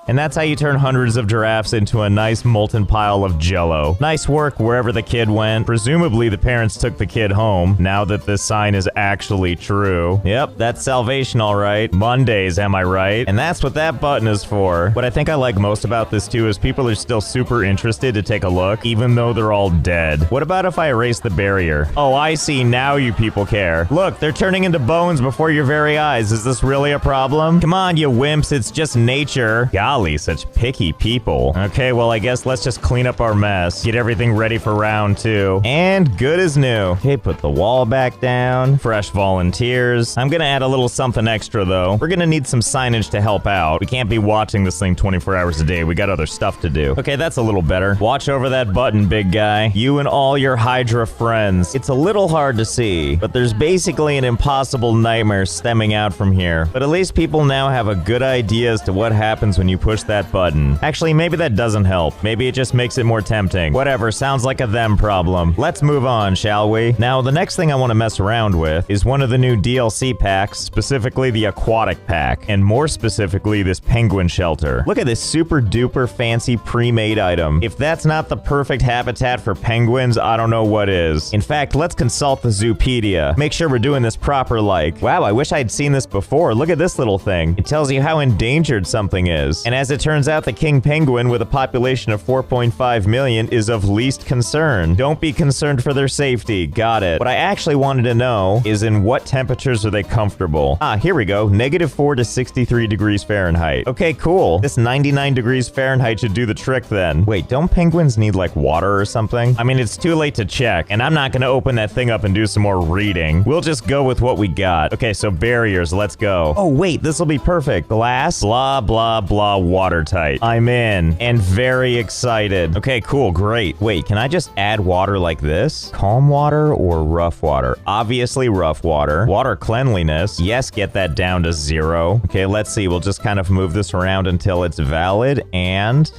And that's how you turn hundreds of giraffes into a nice molten pile of jello. Nice work wherever the kid went. Presumably the parents took the kid home, now that this sign is actually true. Yep, that's salvation all right. Mondays, am I right? And that's what that button is for. What I think I like most about this too is people are still super interested to take a look, even though they're all dead. What about if I erase the barrier? Oh, I see, now you people care. Look, they're turning into bones before your very eyes. Is this really a problem? Come on, you wimps, it's just nature. Golly, such picky people. Okay, well, I guess let's just clean up our mess. Get everything ready for round 2. And good as new. Okay, put the wall back down. Fresh volunteers. I'm gonna add a little something extra, though. We're gonna need some signage to help out. We can't be watching this thing 24 hours a day. We got other stuff to do. Okay, that's a little better. Watch over that button, big guy. You and all your Hydra friends. It's a little hard to see, but there's basically an impossible nightmare stemming out from here. But at least people now have a good idea as to what happens when you push that button. Actually, maybe that doesn't help. Maybe it just makes it more tempting. Whatever, sounds like a them problem. Let's move on, shall we? Now, the next thing I want to mess around with is one of the new DLC packs, specifically the aquatic pack, and more specifically, this penguin shelter. Look at this super duper fancy pre-made item. If that's not the perfect habitat for penguins, I don't know what is. In fact, let's consult the Zoopedia. Make sure we're doing this proper like. Wow, I wish I'd seen this before. Look at this little thing. It tells you how endangered something is. And as it turns out, the king penguin with a population of 4.5 million is of least concern. Don't be concerned for their safety. Got it. What I actually wanted to know is in what temperatures are they comfortable? Ah, here we go. -4 to 63 degrees Fahrenheit. Okay, cool. This 99 degrees Fahrenheit should do the trick then. Wait, don't penguins need like water or something? I mean, it's too late to check, and I'm not gonna open that thing up and do some more reading. We'll just go with what we got. Okay, so barriers, let's go. Oh wait, this'll be perfect. Glass, blah, blah, blah, watertight. I'm in, and very excited. Okay, cool, great. Wait, can I just add water like this? Calm water or rough water? Obviously rough water. Water cleanliness. Yes, get that down to 0. Okay, let's see. We'll just kind of move this around until it's valid, and...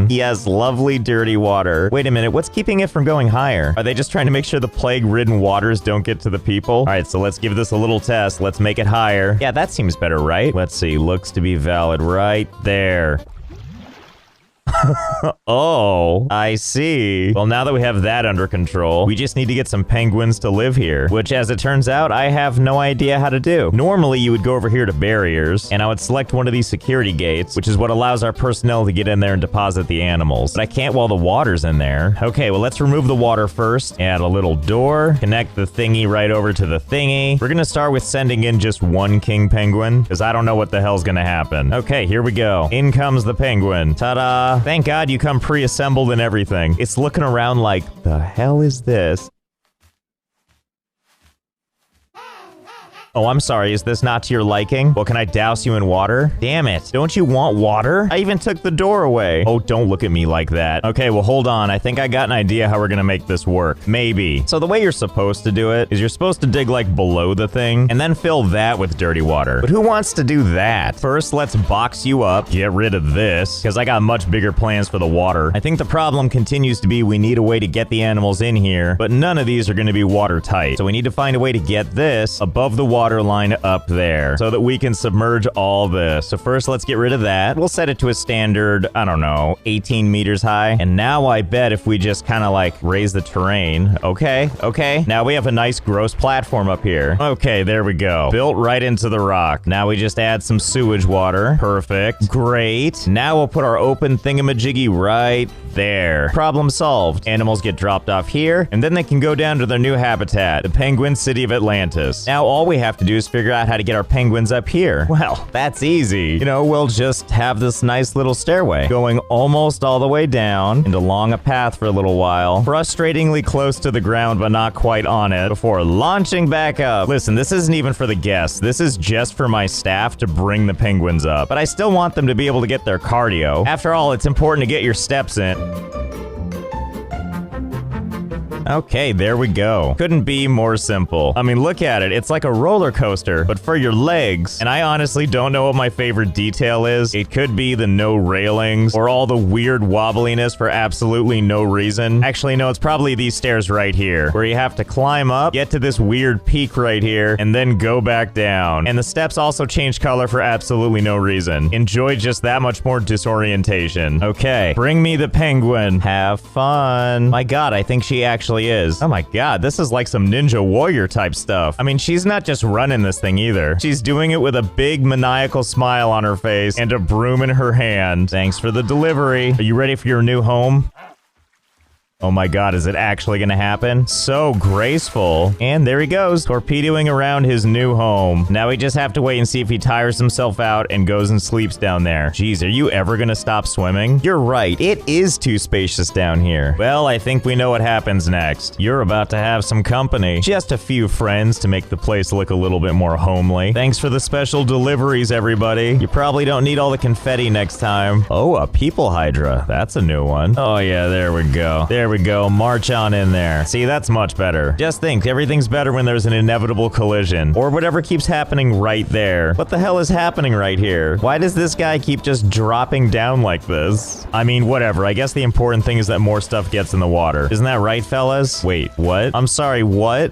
Yes, lovely dirty water. Wait a minute, what's keeping it from going higher? Are they just trying to make sure the plague-ridden waters don't get to the people? All right, so let's give this a little test. Let's make it higher. Yeah, that seems better, right? Let's see, looks to be valid right there. Oh, I see. Well, now that we have that under control, we just need to get some penguins to live here, which, as it turns out, I have no idea how to do. Normally, you would go over here to barriers, and I would select one of these security gates, which is what allows our personnel to get in there and deposit the animals. But I can't while the water's in there. Okay, well, let's remove the water first. Add a little door. Connect the thingy right over to the thingy. We're gonna start with sending in just one king penguin, because I don't know what the hell's gonna happen. Okay, here we go. In comes the penguin. Ta-da! Yeah, thank God you come pre-assembled and everything. It's looking around like, the hell is this? Oh, I'm sorry, is this not to your liking? Well, can I douse you in water? Damn it, don't you want water? I even took the door away. Oh, don't look at me like that. Okay, well, hold on. I think I got an idea how we're gonna make this work. Maybe. So the way you're supposed to do it is you're supposed to dig like below the thing and then fill that with dirty water. But who wants to do that? First, let's box you up, get rid of this, because I got much bigger plans for the water. I think the problem continues to be we need a way to get the animals in here, but none of these are gonna be watertight. So we need to find a way to get this above the water line up there so that we can submerge all this. So first, let's get rid of that. We'll set it to a standard, I don't know, 18 meters high. And now I bet if we just kind of like raise the terrain. Okay. Now we have a nice gross platform up here. Okay, there we go. Built right into the rock. Now we just add some sewage water. Perfect. Great. Now we'll put our open thingamajiggy right there. Problem solved. Animals get dropped off here, and then they can go down to their new habitat, the Penguin City of Atlantis. Now all we have to do is figure out how to get our penguins up here. Well, that's easy. You know, we'll just have this nice little stairway going almost all the way down and along a path for a little while, frustratingly close to the ground but not quite on it, before launching back up. Listen, this isn't even for the guests. This is just for my staff to bring the penguins up. But I still want them to be able to get their cardio. After all, it's important to get your steps in. Okay, there we go. Couldn't be more simple. I mean, look at it. It's like a roller coaster, but for your legs. And I honestly don't know what my favorite detail is. It could be the no railings or all the weird wobbliness for absolutely no reason. Actually, no, it's probably these stairs right here where you have to climb up, get to this weird peak right here, and then go back down. And the steps also change color for absolutely no reason. Enjoy just that much more disorientation. Okay, bring me the penguin. Have fun. My God, I think she actually is. Oh my God, this is like some ninja warrior type stuff. I mean, she's not just running this thing either. She's doing it with a big maniacal smile on her face and a broom in her hand. Thanks for the delivery. Are you ready for your new home? Oh my God, is it actually gonna happen? So graceful. And there he goes, torpedoing around his new home. Now we just have to wait and see if he tires himself out and goes and sleeps down there. Jeez, are you ever gonna stop swimming? You're right, it is too spacious down here. Well, I think we know what happens next. You're about to have some company. Just a few friends to make the place look a little bit more homely. Thanks for the special deliveries, everybody. You probably don't need all the confetti next time. Oh, a people hydra. That's a new one. Oh yeah, there we go. There we go. March on in there. See, that's much better. Just think, everything's better when there's an inevitable collision. Or whatever keeps happening right there. What the hell is happening right here? Why does this guy keep just dropping down like this? I mean, whatever. I guess the important thing is that more stuff gets in the water. Isn't that right, fellas? Wait, what? I'm sorry, what?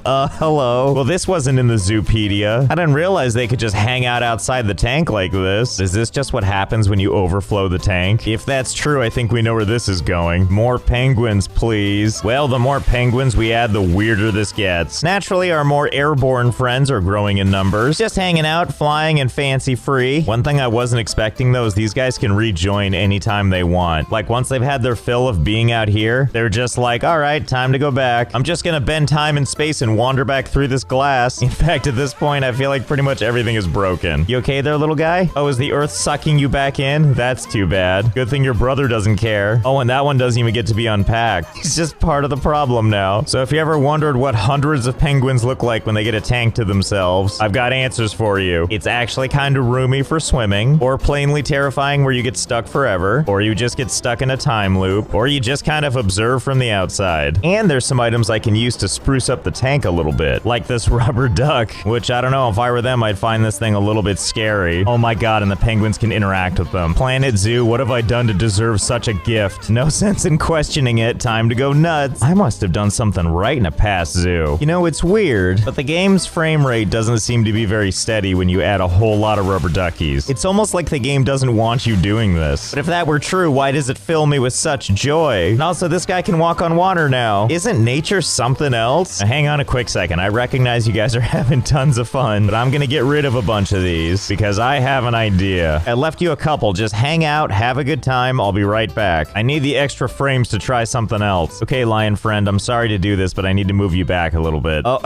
Hello? Well, this wasn't in the Zoopedia. I didn't realize they could just hang out outside the tank like this. Is this just what happens when you overflow the tank? If that's true, I think we know where this is going. More penguins, please. Well, the more penguins we add, the weirder this gets. Naturally, our more airborne friends are growing in numbers. Just hanging out, flying, and fancy-free. One thing I wasn't expecting, though, is these guys can rejoin anytime they want. Like, once they've had their fill of being out here, they're just like, all right, time to go back. I'm just gonna bend time and space and wander back through this glass. In fact, at this point, I feel like pretty much everything is broken. You okay there, little guy? Oh, is the Earth sucking you back in? That's too bad. Good thing your brother doesn't care. Oh, and that one doesn't even get to be unpacked. He's just part of the problem now. So if you ever wondered what hundreds of penguins look like when they get a tank to themselves, I've got answers for you. It's actually kind of roomy for swimming, or plainly terrifying where you get stuck forever, or you just get stuck in a time loop, or you just kind of observe from the outside. And there's some items I can use to spruce up the tank a little bit, like this rubber duck, which I don't know, if I were them, I'd find this thing a little bit scary. Oh my God, and the penguins can interact with them. Planet Zoo, what have I done to deserve such a gift? No sense in questioning it. Time to go nuts. I must have done something right in a past zoo. You know, it's weird, but the game's frame rate doesn't seem to be very steady when you add a whole lot of rubber duckies. It's almost like the game doesn't want you doing this. But if that were true, why does it fill me with such joy? And also, this guy can walk on water now. Isn't nature something else? Now, hang on a quick second. I recognize you guys are having tons of fun, but I'm gonna get rid of a bunch of these because I have an idea. I left you a couple. Just hang out, have a good time. I'll be right back. I need the extra frames to try try something else. Okay, lion friend, I'm sorry to do this, but I need to move you back a little bit. Oh,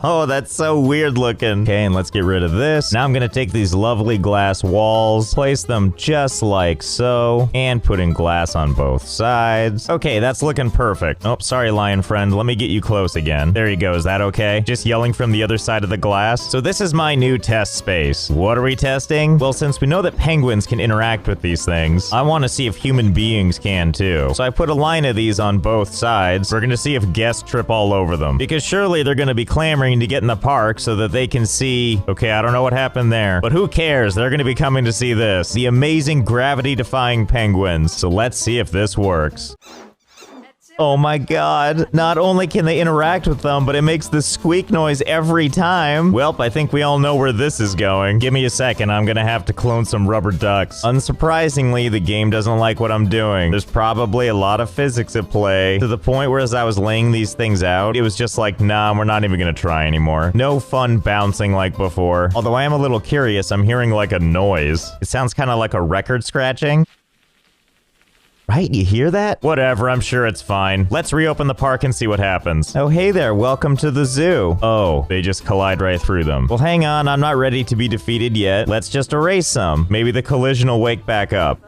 oh, that's so weird looking. Okay, and let's get rid of this. Now I'm gonna take these lovely glass walls, place them just like so, and put in glass on both sides. Okay, that's looking perfect. Oh, sorry, lion friend. Let me get you close again. There you go. Is that okay? Just yelling from the other side of the glass. So this is my new test space. What are we testing? Well, since we know that penguins can interact with these things, I want to see if human beings can too. So I put a line of these on both sides. We're gonna see if guests trip all over them, because surely they're gonna be clamoring to get in the park so that they can see. Okay, I don't know what happened there, but who cares? They're gonna be coming to see this. The amazing gravity-defying penguins. So let's see if this works. Oh my god, not only can they interact with them, but it makes the squeak noise every time. Welp, I think we all know where this is going. Give me a second, I'm gonna have to clone some rubber ducks. Unsurprisingly, the game doesn't like what I'm doing. There's probably a lot of physics at play, to the point where as I was laying these things out, it was just like, nah, we're not even gonna try anymore. No fun bouncing like before. Although I am a little curious, I'm hearing like a noise. It sounds kind of like a record scratching. Right, you hear that? Whatever, I'm sure it's fine. Let's reopen the park and see what happens. Oh, hey there, welcome to the zoo. Oh, they just collide right through them. Well, hang on, I'm not ready to be defeated yet. Let's just erase some. Maybe the collision will wake back up.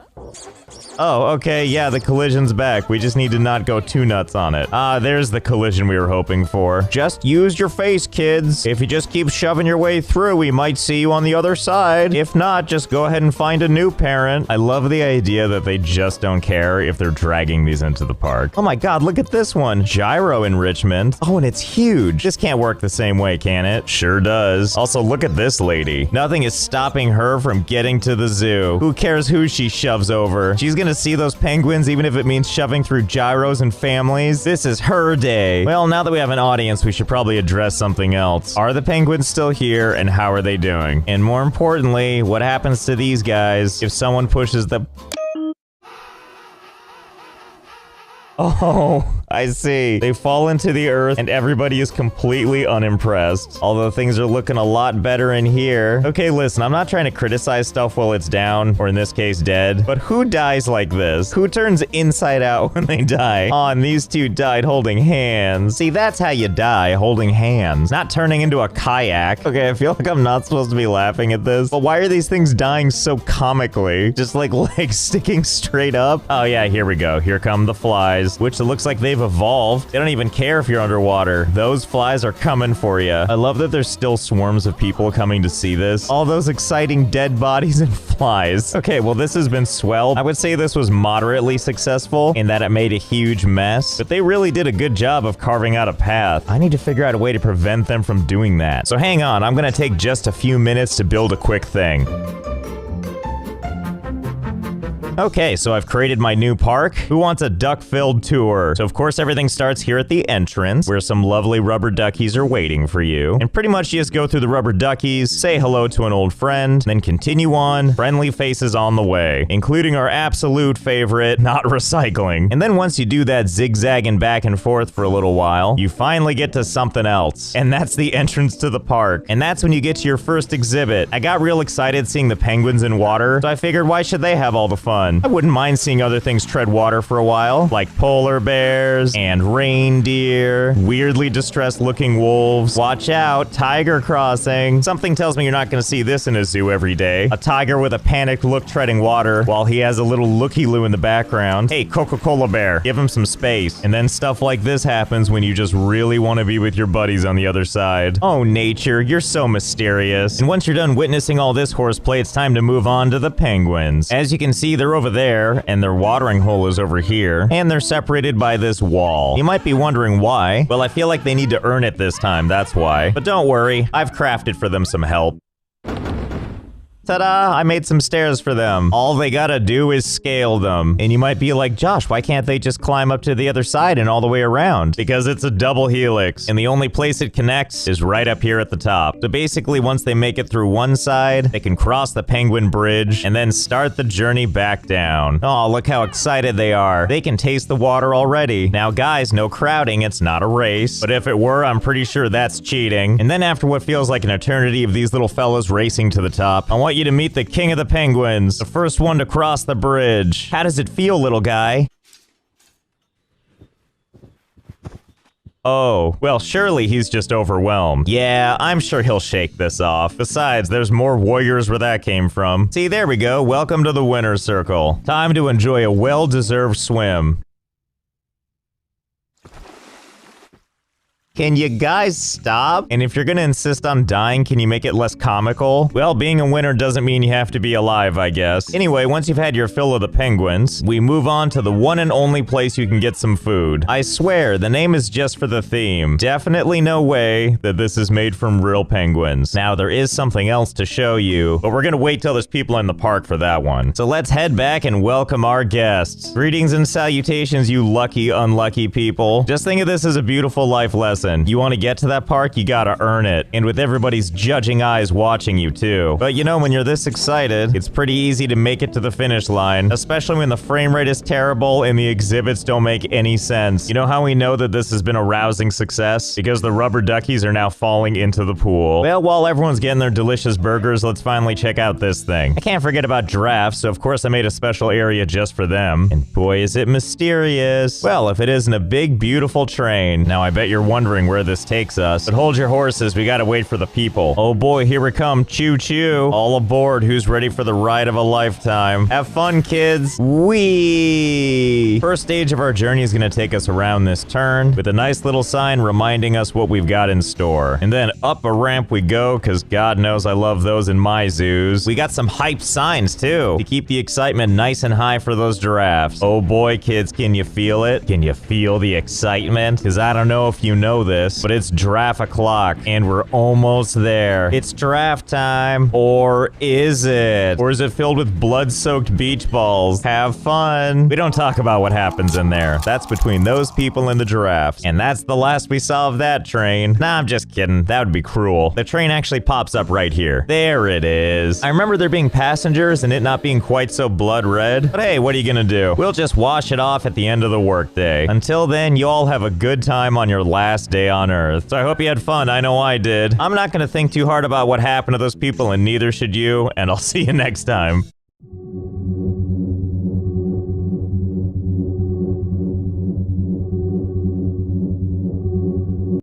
Oh, okay, yeah, the collision's back. We just need to not go too nuts on it. Ah, there's the collision we were hoping for. Just use your face, kids. If you just keep shoving your way through, we might see you on the other side. If not, just go ahead and find a new parent. I love the idea that they just don't care if they're dragging these into the park. Oh my god, look at this one. Gyro enrichment. Oh, and it's huge. This can't work the same way, can it? Sure does. Also, look at this lady. Nothing is stopping her from getting to the zoo. Who cares who she shoves over? She's gonna see those penguins even if it means shoving through gyros and families. This is her day. Well, now that we have an audience, we should probably address something else. Are the penguins still here, and how are they doing? And more importantly, what happens to these guys if someone pushes the... Oh, I see. They fall into the earth and everybody is completely unimpressed. Although things are looking a lot better in here. Okay, listen, I'm not trying to criticize stuff while it's down, or in this case, dead. But who dies like this? Who turns inside out when they die? Oh, and these two died holding hands. See, that's how you die, holding hands. Not turning into a kayak. Okay, I feel like I'm not supposed to be laughing at this. But why are these things dying so comically? Just like legs sticking straight up? Oh yeah, here we go. Here come the flies. Which it looks like they've evolved. They don't even care if you're underwater. Those flies are coming for you. I love that there's still swarms of people coming to see this. All those exciting dead bodies and flies. Okay, well, this has been swell. I would say this was moderately successful in that it made a huge mess, but they really did a good job of carving out a path. I need to figure out a way to prevent them from doing that. So hang on, I'm gonna take just a few minutes to build a quick thing. Okay, so I've created my new park. Who wants a duck-filled tour? So of course everything starts here at the entrance, where some lovely rubber duckies are waiting for you. And pretty much you just go through the rubber duckies, say hello to an old friend, then continue on, friendly faces on the way, including our absolute favorite, not recycling. And then once you do that zigzagging back and forth for a little while, you finally get to something else. And that's the entrance to the park. And that's when you get to your first exhibit. I got real excited seeing the penguins in water, so I figured why should they have all the fun? I wouldn't mind seeing other things tread water for a while, like polar bears and reindeer, weirdly distressed looking wolves. Watch out, tiger crossing. Something tells me you're not going to see this in a zoo every day. A tiger with a panicked look treading water while he has a little looky-loo in the background. Hey, Coca-Cola bear, give him some space. And then stuff like this happens when you just really want to be with your buddies on the other side. Oh, nature, you're so mysterious. And once you're done witnessing all this horseplay, it's time to move on to the penguins. As you can see, they're over there, and their watering hole is over here, and they're separated by this wall. You might be wondering why. Well, I feel like they need to earn it this time, that's why. But don't worry, I've crafted for them some help. Ta-da! I made some stairs for them. All they gotta do is scale them. And you might be like, Josh, why can't they just climb up to the other side and all the way around? Because it's a double helix, and the only place it connects is right up here at the top. So basically, once they make it through one side, they can cross the penguin bridge and then start the journey back down. Oh, look how excited they are. They can taste the water already. Now, guys, no crowding. It's not a race. But if it were, I'm pretty sure that's cheating. And then after what feels like an eternity of these little fellas racing to the top, I want you to meet the king of the penguins, the first one to cross the bridge. How does it feel, little guy? Oh, well, surely he's just overwhelmed. Yeah, I'm sure he'll shake this off. Besides, there's more warriors where that came from. See, there we go. Welcome to the winner's circle. Time to enjoy a well-deserved swim. Can you guys stop? And if you're gonna insist on dying, can you make it less comical? Well, being a winner doesn't mean you have to be alive, I guess. Anyway, once you've had your fill of the penguins, we move on to the one and only place you can get some food. I swear, the name is just for the theme. Definitely no way that this is made from real penguins. Now, there is something else to show you, but we're gonna wait till there's people in the park for that one. So let's head back and welcome our guests. Greetings and salutations, you lucky, unlucky people. Just think of this as a beautiful life lesson. You want to get to that park, you gotta earn it. And with everybody's judging eyes watching you too. But you know, when you're this excited, it's pretty easy to make it to the finish line, especially when the frame rate is terrible and the exhibits don't make any sense. You know how we know that this has been a rousing success? Because the rubber duckies are now falling into the pool. Well, while everyone's getting their delicious burgers, let's finally check out this thing. I can't forget about giraffes, so of course I made a special area just for them. And boy, is it mysterious. Well, if it isn't a big, beautiful train. Now, I bet you're wondering where this takes us. But hold your horses, we gotta wait for the people. Oh boy, here we come. Choo-choo. All aboard. Who's ready for the ride of a lifetime? Have fun, kids. Whee! First stage of our journey is gonna take us around this turn with a nice little sign reminding us what we've got in store. And then up a ramp we go, because God knows I love those in my zoos. We got some hype signs too to keep the excitement nice and high for those giraffes. Oh boy, kids, can you feel it? Can you feel the excitement? Because I don't know if you know this, but it's giraffe o'clock and we're almost there. It's giraffe time. Or is it? Or is it filled with blood-soaked beach balls? Have fun. We don't talk about what happens in there. That's between those people and the giraffes. And that's the last we saw of that train. Nah, I'm just kidding. That would be cruel. The train actually pops up right here. There it is. I remember there being passengers and it not being quite so blood red. But hey, what are you gonna do? We'll just wash it off at the end of the workday. Until then, you all have a good time on your last day on Earth. So I hope you had fun. I know I did. I'm not gonna think too hard about what happened to those people, and neither should you, and I'll see you next time.